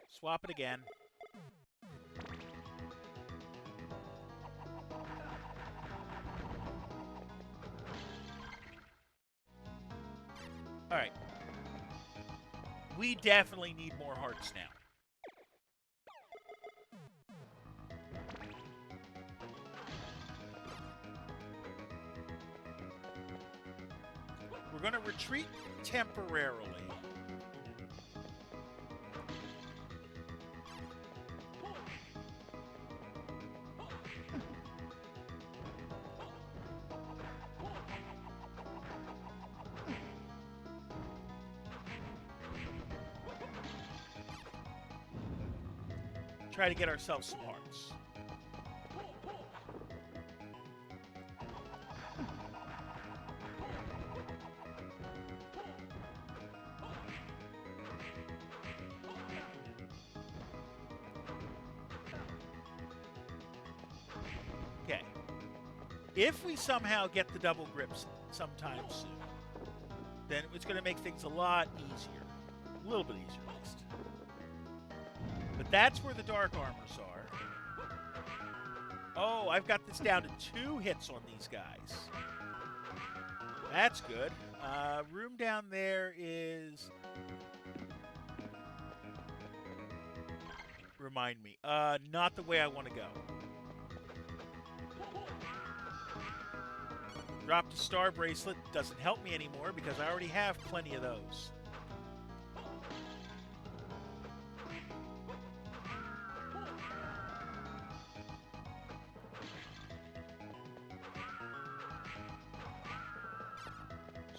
[SPEAKER 1] Swap it again. Alright. We definitely need more hearts now. We're going to retreat temporarily. try to get ourselves some hearts. Okay. If we somehow get the double grips sometime soon, then it's going to make things a lot easier. A little bit easier, at least. But that's where the dark armors are. Oh, I've got this down to 2 hits on these guys. That's good. Room down there is... Remind me. Not the way I want to go. Dropped a star bracelet. Doesn't help me anymore because I already have plenty of those.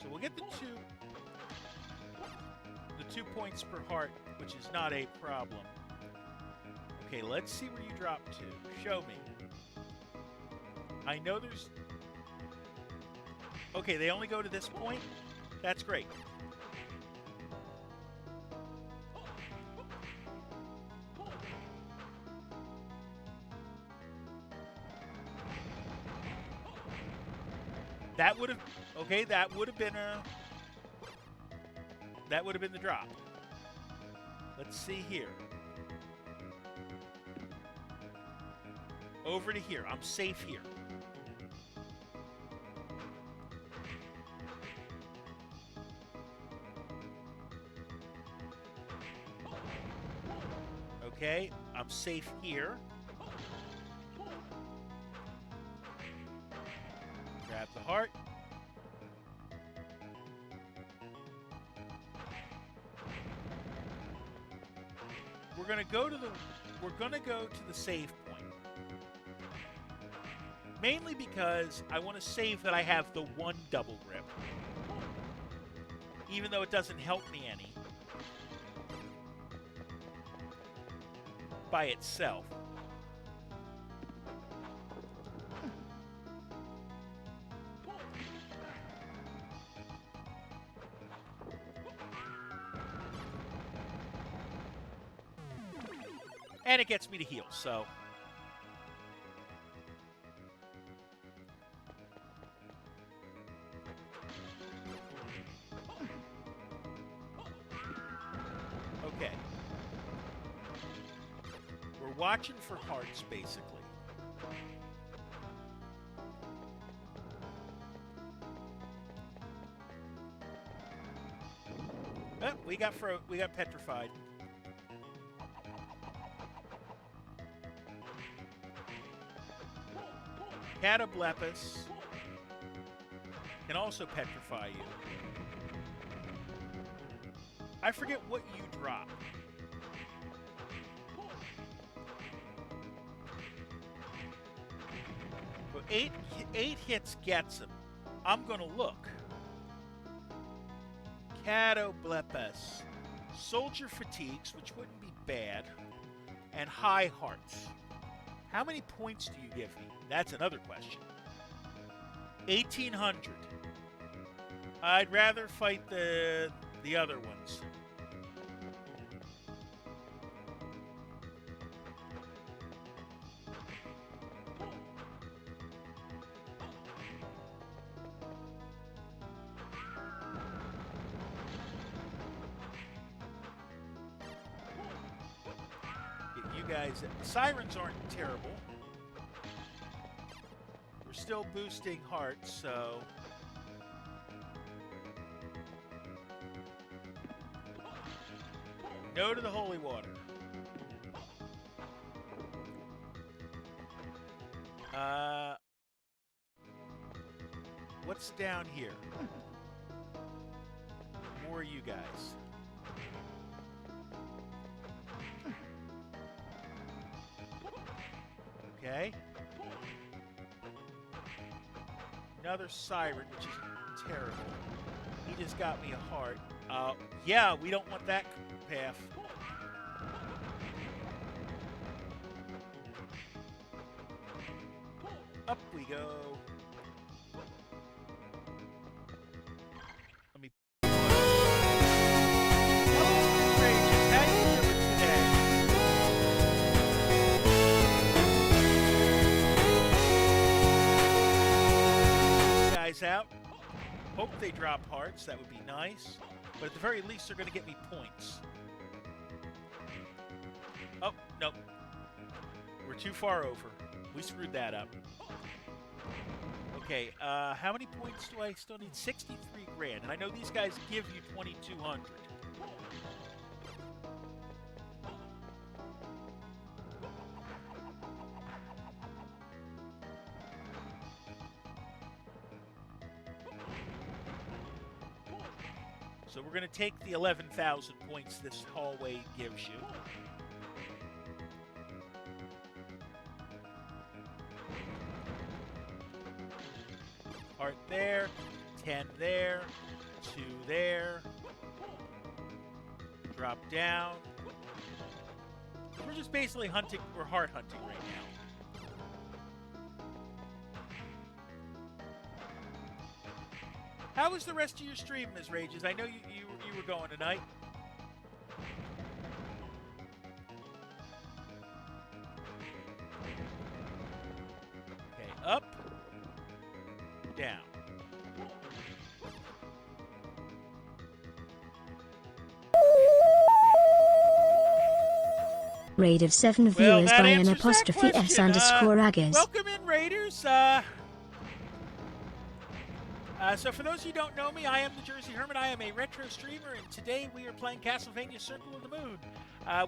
[SPEAKER 1] So we'll get the 2 points per heart, which is not a problem. Okay, let's see where you drop to. Show me. I know there's... Okay, they only go to this point? That's great. That would have... Okay, that would have been a... That would have been the drop. Let's see here. Over to here. I'm safe here. Okay, I'm safe here. Grab the heart. We're gonna go to the save point. Mainly because I want to save that I have the 1 double grip. Even though it doesn't help me any. By itself. And it gets me to heal, so... Okay. We're watching for hearts, basically. Oh, we got petrified. Catoblepus can also petrify you. I forget what you drop. But eight hits gets him. I'm gonna look. Catoblepus. Soldier fatigues, which wouldn't be bad. And high hearts. How many points do you give me? That's another question. 1,800. I'd rather fight the other ones. You guys, sirens aren't terrible. We're still boosting hearts, so... No to the holy water. What's down here? More you guys. Okay. Another siren, which is terrible. He just got me a heart. Yeah, we don't want that path. Up we go. Let me. How you doing today? Guys out. Hope they drop hearts. That would be nice. But at the very least, they're going to get me points. Oh, no. We're too far over. We screwed that up. Okay, how many points do I still need? 63 grand. And I know these guys give you 2,200. So we're going to take the 11,000 points this hallway gives you. Heart there, 10 there, 2 there. Drop down. We're just basically hunting, we're heart hunting right now. How was the rest of your stream, Ms. Rages? I know you were going tonight. Okay, up, down.
[SPEAKER 2] Raid of 7 viewers by an apostrophe S underscore Aggers.
[SPEAKER 1] Welcome in, Raiders. So for those who don't know me, I am the Jersey Hermit. I am a retro streamer, and today we are playing Castlevania Circle of the Moon.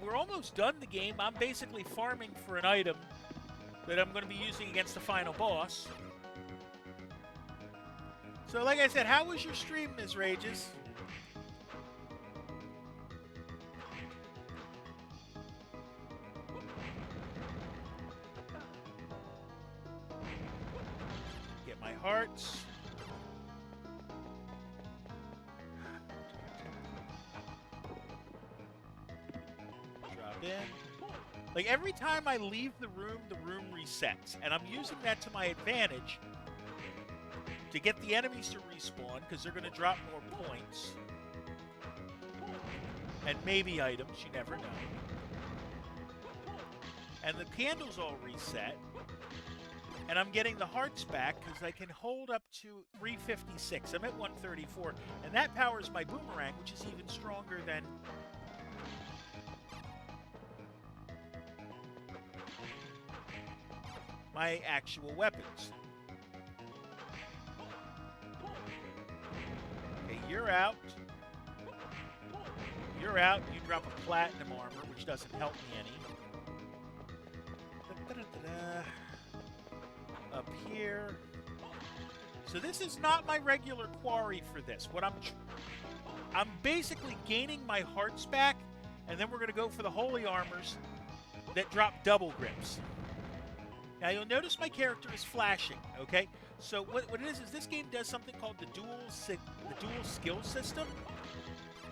[SPEAKER 1] We're almost done the game. I'm basically farming for an item that I'm going to be using against the final boss. So like I said, how was your stream, Ms. Rages? Get my hearts. Drop in. Like every time I leave the room resets. And I'm using that to my advantage to get the enemies to respawn, because they're going to drop more points. And maybe items, you never know. And the candles all reset. And I'm getting the hearts back, because I can hold up to 356. I'm at 134. And that powers my boomerang, which is even stronger than... my actual weapons. Okay, you're out. You're out. You drop a platinum armor, which doesn't help me any. Up here. So this is not my regular quarry for this. What I'm basically gaining my hearts back, and then we're going to go for the holy armors that drop double grips. Now you'll notice my character is flashing, okay? So what it is this game does something called the dual skill system,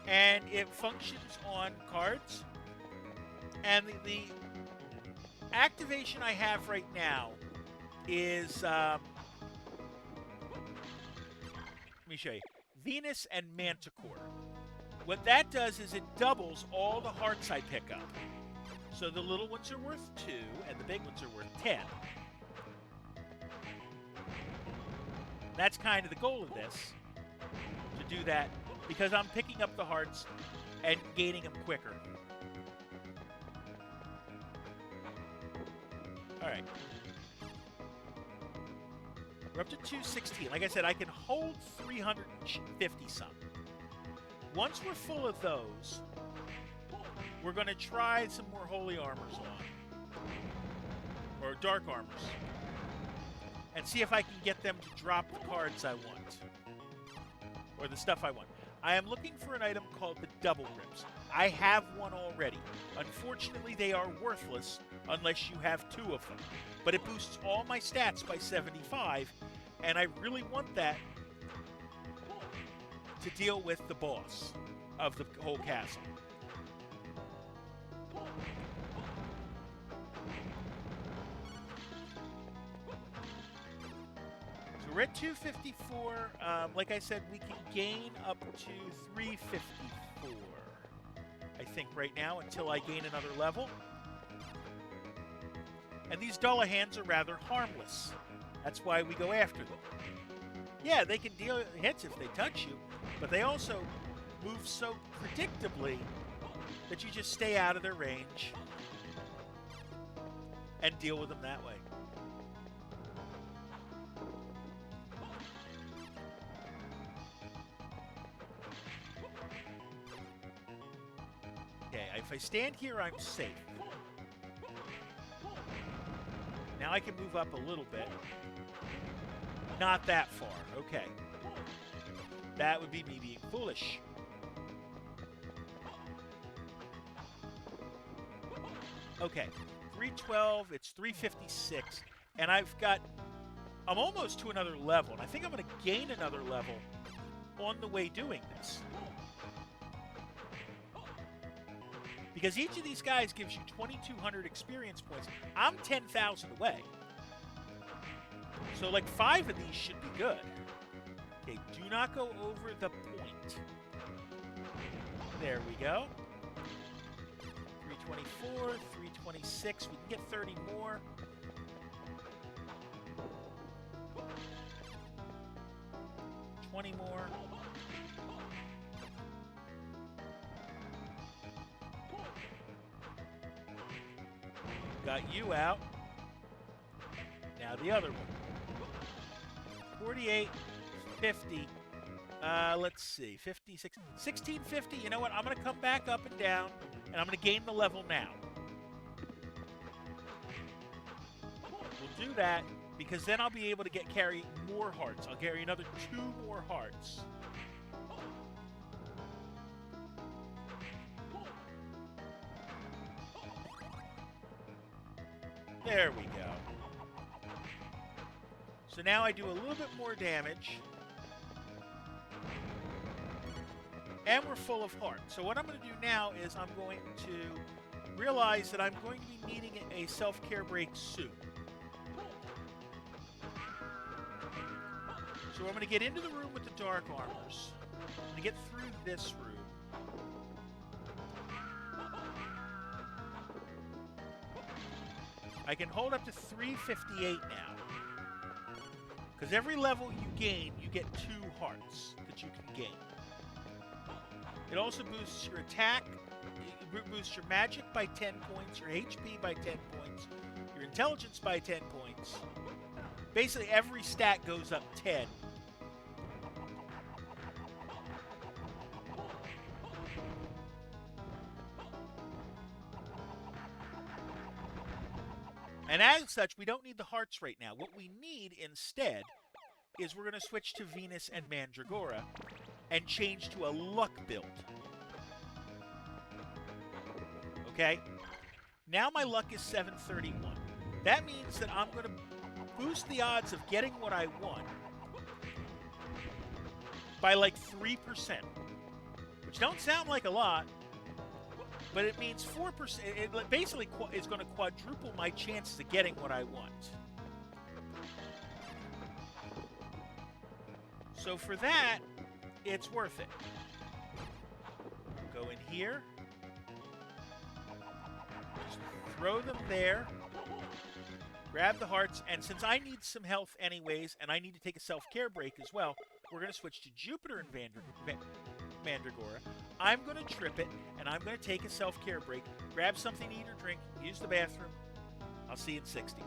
[SPEAKER 1] and it functions on cards. And the activation I have right now is let me show you, Venus and Manticore. What that does is it doubles all the hearts I pick up. So the little ones are worth 2, and the big ones are worth 10. That's kind of the goal of this, to do that, because I'm picking up the hearts and gaining them quicker. Alright. We're up to 216. Like I said, I can hold 350 some. Once we're full of those, we're going to try some more holy armors on. Or dark armors. And see if I can get them to drop the cards I want. Or the stuff I want. I am looking for an item called the double grips. I have one already. Unfortunately, they are worthless unless you have 2 of them. But it boosts all my stats by 75, and I really want that to deal with the boss of the whole castle. So we're at 254. Like I said, we can gain up to 354. I think right now until I gain another level. And these Dullahands are rather harmless. That's why we go after them. Yeah, they can deal hits if they touch you, but they also move so predictably that you just stay out of their range and deal with them that way. Okay, if I stand here, I'm safe. Now I can move up a little bit. Not that far. Okay. That would be me being foolish. Okay. 312. It's 356. And I'm almost to another level. And I think I'm going to gain another level on the way doing this. Because each of these guys gives you 2,200 experience points. I'm 10,000 away. So like 5 of these should be good. Okay, do not go over the point. There we go. 324, 326. We can get 30 more. $20 more. Got you out. Now the other one. 48, 50. Let's see. 56, 1650. You know what? I'm going to come back up and down, and I'm going to gain the level now. We'll do that because then I'll be able to carry more hearts. I'll carry another 2 more hearts. There we go. So now I do a little bit more damage. And we're full of hearts. So what I'm going to do now is I'm going to realize that I'm going to be needing a self-care break soon. So I'm going to get into the room with the dark armors. I'm going to get through this room. I can hold up to 358 now. Because every level you gain, you get 2 hearts that you can gain. It also boosts your attack, it boosts your magic by 10 points, your HP by 10 points, your intelligence by 10 points. Basically, every stat goes up 10. And as such, we don't need the hearts right now. What we need instead is we're going to switch to Venus and Mandragora and change to a luck build. Okay? Now my luck is 731. That means that I'm going to boost the odds of getting what I want by like 3%. Which don't sound like a lot, but it means 4%. It basically is going to quadruple my chances of getting what I want. So for that, it's worth it. Go in here. Just throw them there. Grab the hearts. And since I need some health anyways, and I need to take a self-care break as well, we're going to switch to Jupiter and Mandragora. I'm going to trip it, and I'm going to take a self-care break, grab something to eat or drink, use the bathroom. I'll see you in 60.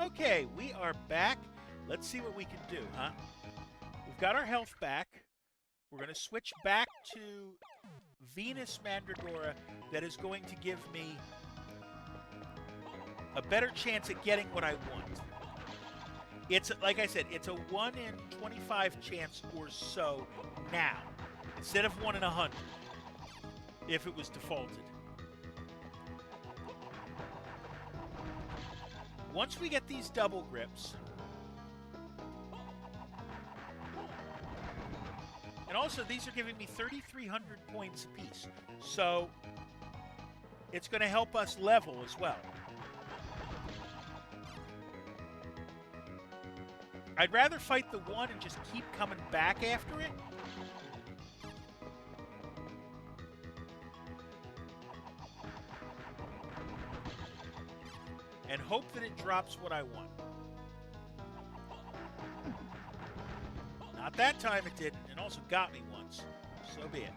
[SPEAKER 1] Okay, we are back. Let's see what we can do, huh? We've got our health back. We're going to switch back to Venus Mandragora. That is going to give me a better chance at getting what I want. It's, like I said, it's a 1 in 25 chance or so now, instead of 1 in 100, if it was defaulted. Once we get these double grips, and also these are giving me 3,300 points apiece, so it's going to help us level as well. I'd rather fight the one and just keep coming back after it. And hope that it drops what I want. Not that time it didn't, and also got me once. So be it.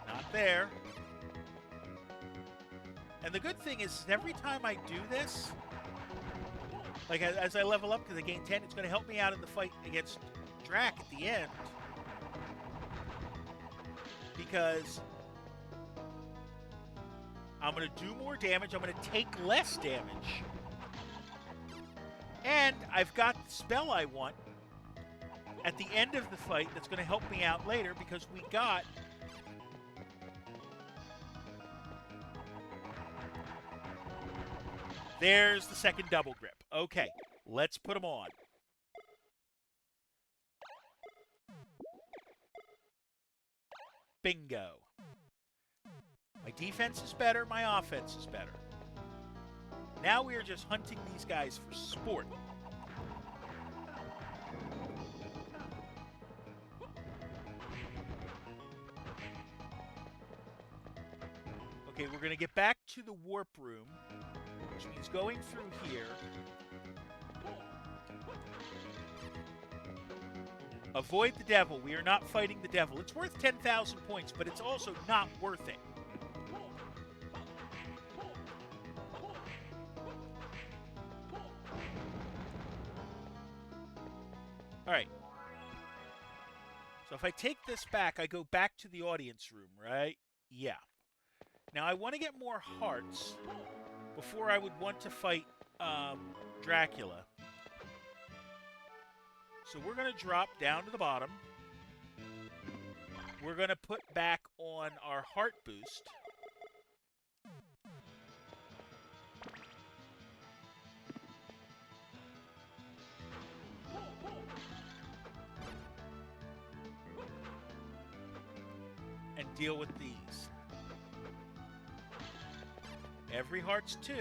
[SPEAKER 1] Not there. And the good thing is, every time I do this, like as I level up because I gain 10, it's going to help me out in the fight against Drac at the end. Because I'm going to do more damage, I'm going to take less damage. And I've got the spell I want at the end of the fight that's going to help me out later because we got... There's the second double grip. Okay, let's put them on. Bingo. My defense is better, my offense is better. Now we are just hunting these guys for sport. Okay, we're going to get back to the warp room, which means going through here. Avoid the devil. We are not fighting the devil. It's worth 10,000 points, but it's also not worth it. Alright. So if I take this back, I go back to the audience room, right? Yeah. Now I want to get more hearts before I would want to fight Dracula. So we're going to drop down to the bottom. We're going to put back on our heart boost. And deal with these. Every heart's 2. In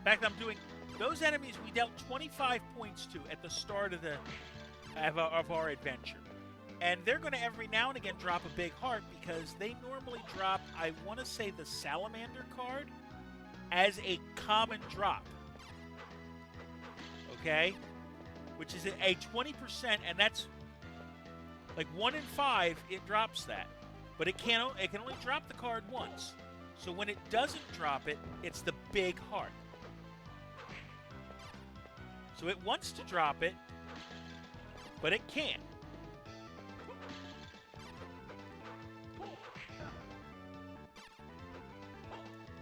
[SPEAKER 1] fact, I'm doing... Those enemies we dealt 25 points to at the start of our adventure. And they're going to every now and again drop a big heart because they normally drop, I want to say, the Salamander card as a common drop. Okay? Which is a 20%, and that's like 1 in 5, it drops that. But it can only drop the card once. So when it doesn't drop it, it's the big heart. So it wants to drop it, but it can't.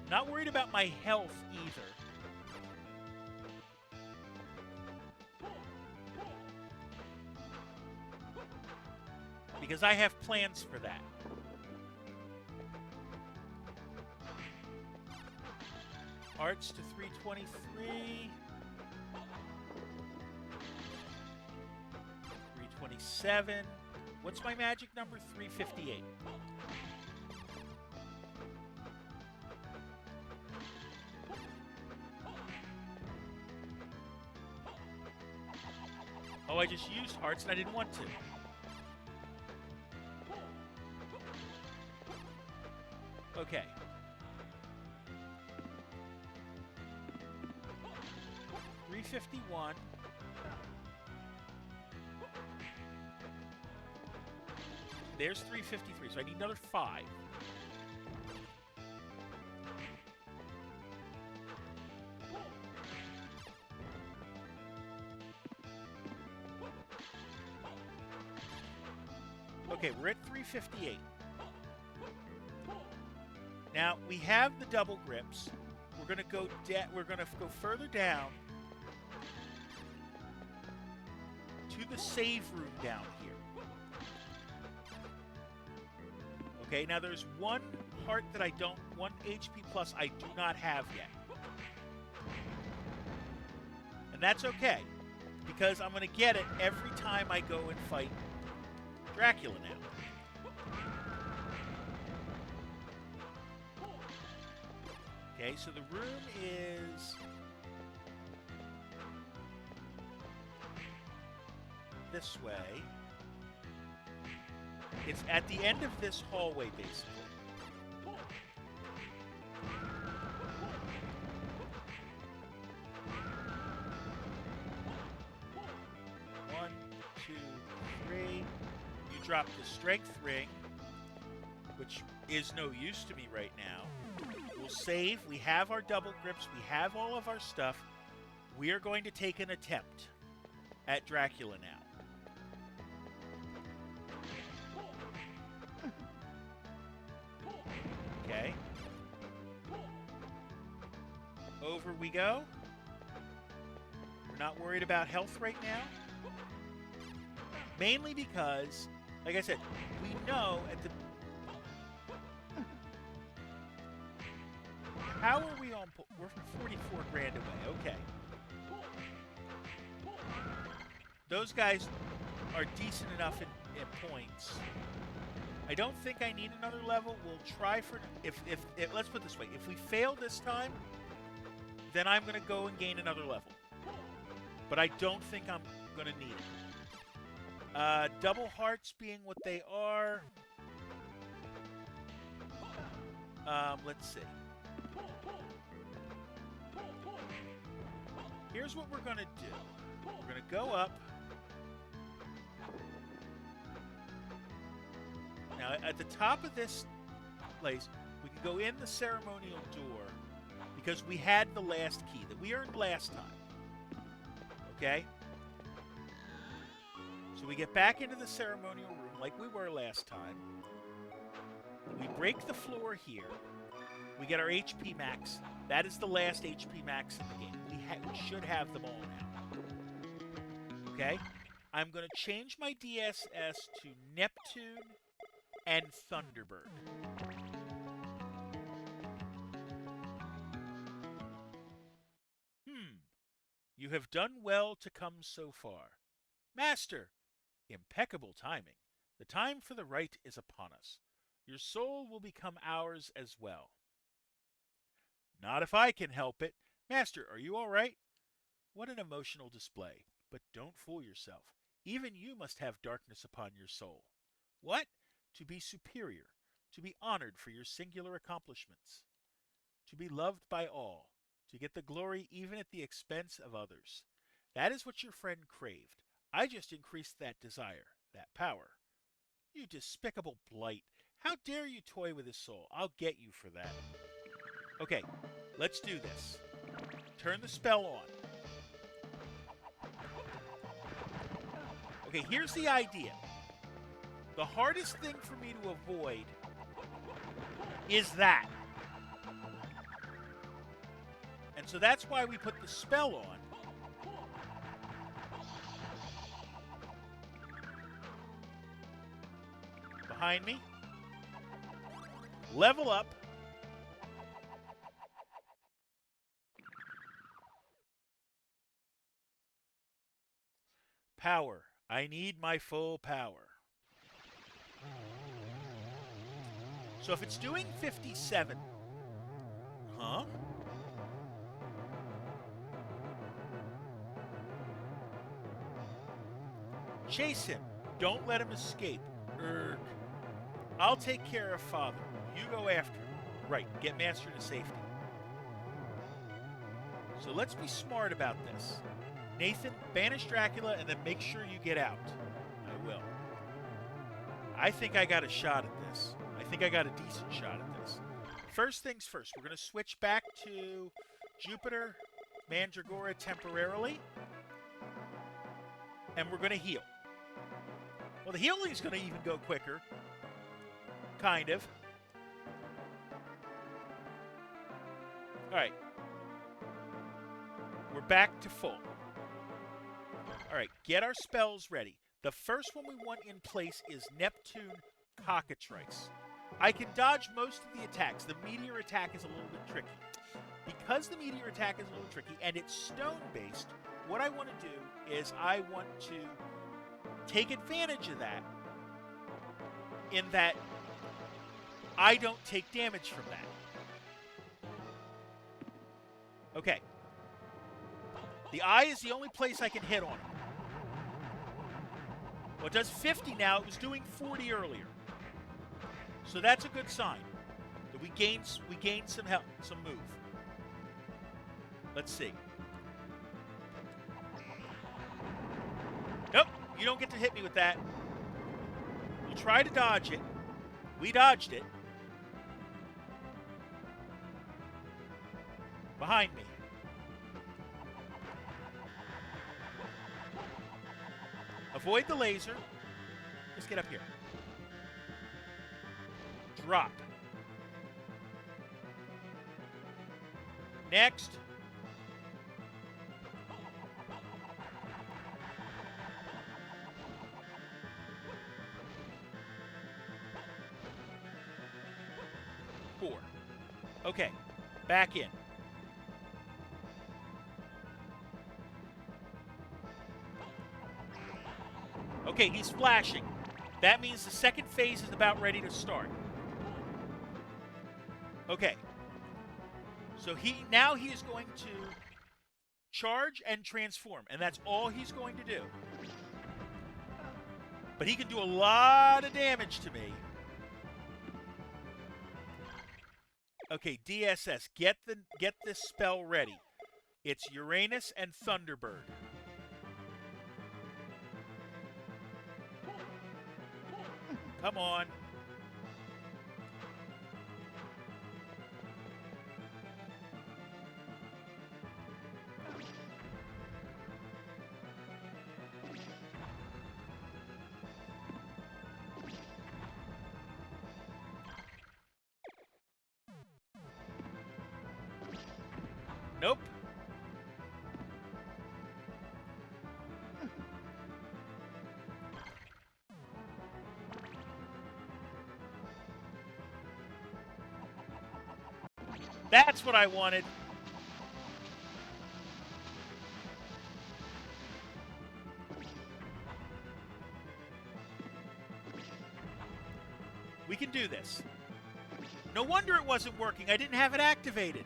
[SPEAKER 1] Not worried about my health either. Because I have plans for that. Arts to 323. 327. What's my magic number? 358. Oh, I just used hearts and I didn't want to. Okay. $351. There's 353, so I need another 5. Okay, we're at 358. Now we have the double grips. We're gonna go. We're gonna go further down to the save room down here. Okay. Now there's one heart that I don't. 1 HP plus I do not have yet, and that's okay because I'm gonna get it every time I go and fight Dracula now. Okay, so the room is this way. It's at the end of this hallway, basically. One, two, three. You drop the strength ring, which is no use to me right now. We'll save. We have our double grips. We have all of our stuff. We are going to take an attempt at Dracula now. Okay. Over we go. We're not worried about health right now. Mainly because, like I said, we know at the... How are we on... We're 44 grand away. Okay. Those guys are decent enough in points. I don't think I need another level. We'll try for... If let's put it this way. If we fail this time, then I'm going to go and gain another level. But I don't think I'm going to need it. Double hearts being what they are. Let's see. Here's what we're going to do. We're going to go up. Now, at the top of this place, we can go in the ceremonial door because we had the last key that we earned last time. Okay? So we get back into the ceremonial room like we were last time. We break the floor here. We get our HP max. That is the last HP max in the game. We should have them all now. Okay? I'm going to change my DSS to Neptune and Thunderbird. You have done well to come so far. Master! Impeccable timing. The time for the rite is upon us. Your soul will become ours as well. Not if I can help it. Master, are you all right? What an emotional display. But don't fool yourself. Even you must have darkness upon your soul. What? To be superior. To be honored for your singular accomplishments. To be loved by all. To get the glory even at the expense of others. That is what your friend craved. I just increased that desire, that power. You despicable blight. How dare you toy with his soul? I'll get you for that. Okay, let's do this. Turn the spell on. Okay, here's the idea. The hardest thing for me to avoid is that. And so that's why we put the spell on. Behind me. Level up. Power. I need my full power. So if it's doing 57... Huh? Chase him. Don't let him escape. Urgh. I'll take care of Father. You go after him. Right, get Master to safety. So let's be smart about this. Nathan, banish Dracula and then make sure you get out. I will. I think I got a shot at this. I think I got a decent shot at this. First things first, we're going to switch back to Jupiter Mandragora temporarily. And we're going to heal. Well, the healing is going to even go quicker. Kind of. All right. We're back to full. All right, get our spells ready. The first one we want in place is Neptune Cockatrice. I can dodge most of the attacks. The meteor attack is a little bit tricky. Because the meteor attack is a little tricky and it's stone-based, what I want to do is I want to take advantage of that in that I don't take damage from that. Okay. The eye is the only place I can hit on it. Well, it does 50 now. It was doing 40 earlier. So that's a good sign that we gained some help, some move. Let's see. Nope, you don't get to hit me with that. We'll try to dodge it. We dodged it. Behind me. Avoid the laser. Just get up here. Drop. Next. Four. Okay. Back in. Okay, he's flashing. That means the second phase is about ready to start. Okay. So now he is going to charge and transform, and that's all he's going to do. But he can do a lot of damage to me. Okay, DSS, get this spell ready. It's Uranus and Thunderbird. Come on. Nope. That's what I wanted. We can do this. No wonder it wasn't working. I didn't have it activated.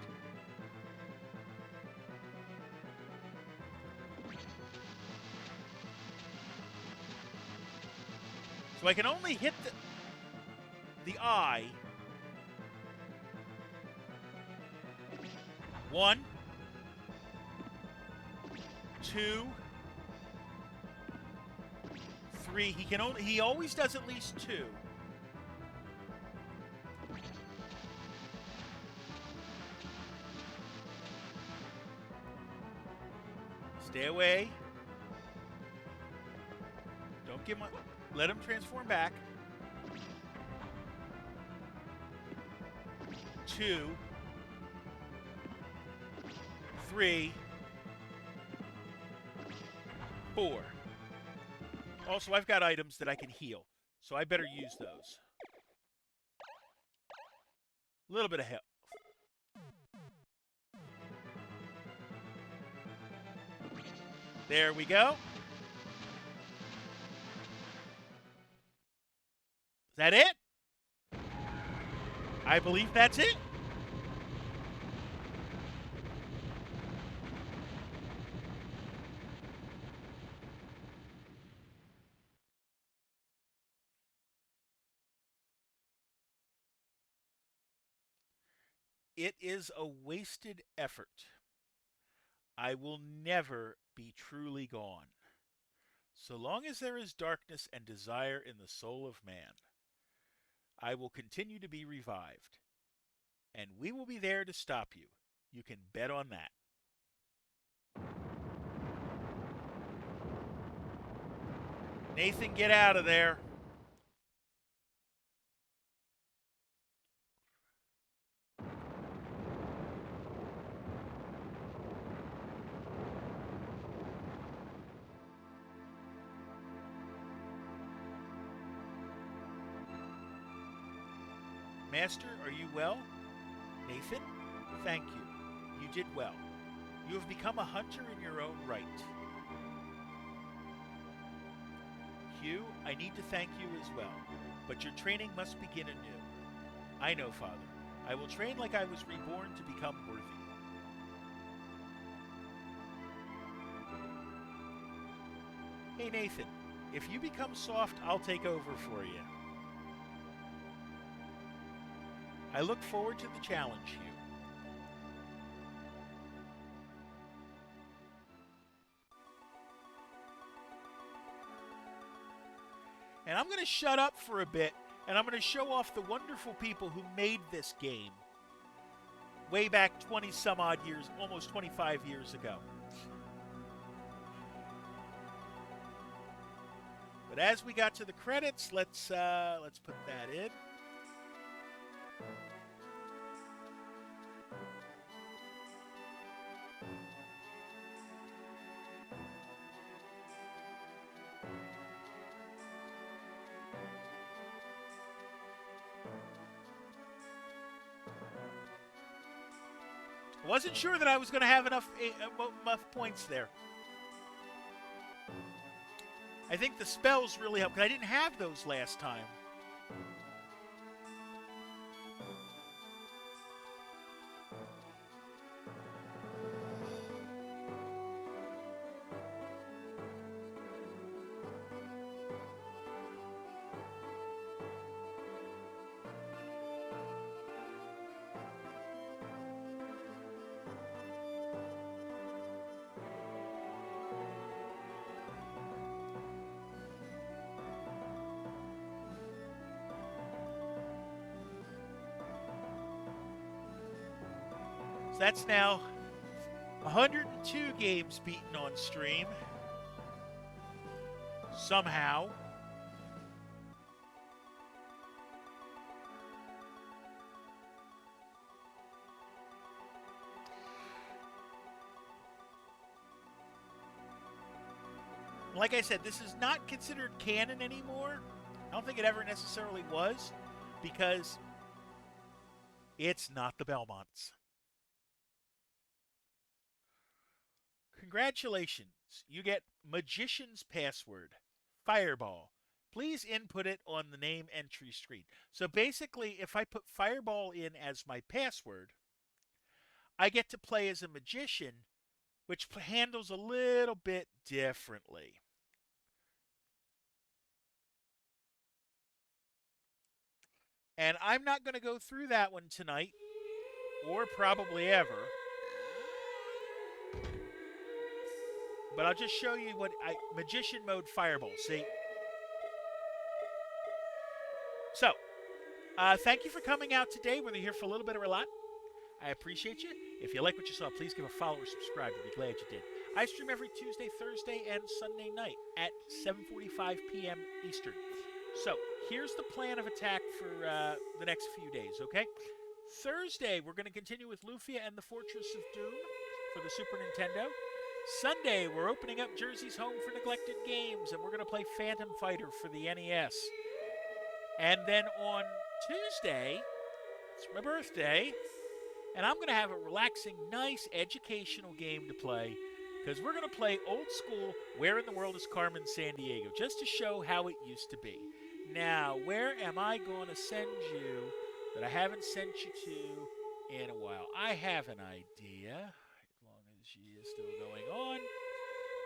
[SPEAKER 1] So I can only hit the eye. 1, 2, 3. He always does at least 2. Stay away. Don't give him. Let him transform back. 2, 3, 4. Also, I've got items that I can heal, so I better use those. A little bit of health. There we go. Is that it? I believe that's it. It is a wasted effort. I will never be truly gone. So long as there is darkness and desire in the soul of man, I will continue to be revived, and we will be there to stop you. You can bet on that. Nathan, get out of there. Master, are you well? Nathan, thank you. You did well. You have become a hunter in your own right. Hugh, I need to thank you as well, but your training must begin anew. I know, Father. I will train like I was reborn to become worthy. Hey, Nathan, if you become soft, I'll take over for you. I look forward to the challenge, Hugh. And I'm going to shut up for a bit, and I'm going to show off the wonderful people who made this game way back 20 some odd years, almost 25 years ago. But as we got to the credits, let's put that in. Wasn't sure that I was going to have enough points there. I think the spells really help, because I didn't have those last time. That's now 102 games beaten on stream. Somehow. Like I said, this is not considered canon anymore. I don't think it ever necessarily was, because it's not the Belmonts. Congratulations. You get Magician's Password, Fireball. Please input it on the name entry screen. So basically, if I put Fireball in as my password, I get to play as a magician, which handles a little bit differently. And I'm not going to go through that one tonight, or probably ever. But I'll just show you what Magician Mode Fireball. See? So, thank you for coming out today, whether you're here for a little bit or a lot. I appreciate you. If you like what you saw, please give a follow or subscribe. I'd be glad you did. I stream every Tuesday, Thursday, and Sunday night at 7:45 p.m. Eastern. So, here's the plan of attack for the next few days, okay? Thursday, we're going to continue with Lufia and the Fortress of Doom for the Super Nintendo. Sunday, we're opening up Jersey's Home for Neglected Games, and we're going to play Phantom Fighter for the NES. And then on Tuesday, it's my birthday, and I'm going to have a relaxing, nice, educational game to play, because we're going to play old school Where in the World is Carmen Sandiego, just to show how it used to be. Now, where am I going to send you that I haven't sent you to in a while? I have an idea. She is still going on.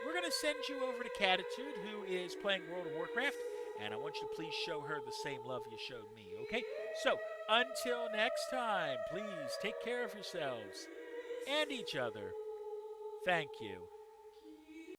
[SPEAKER 1] We're going to send you over to Catitude, who is playing World of Warcraft, and I want you to please show her the same love you showed me, okay? So, until next time, please take care of yourselves and each other. Thank you.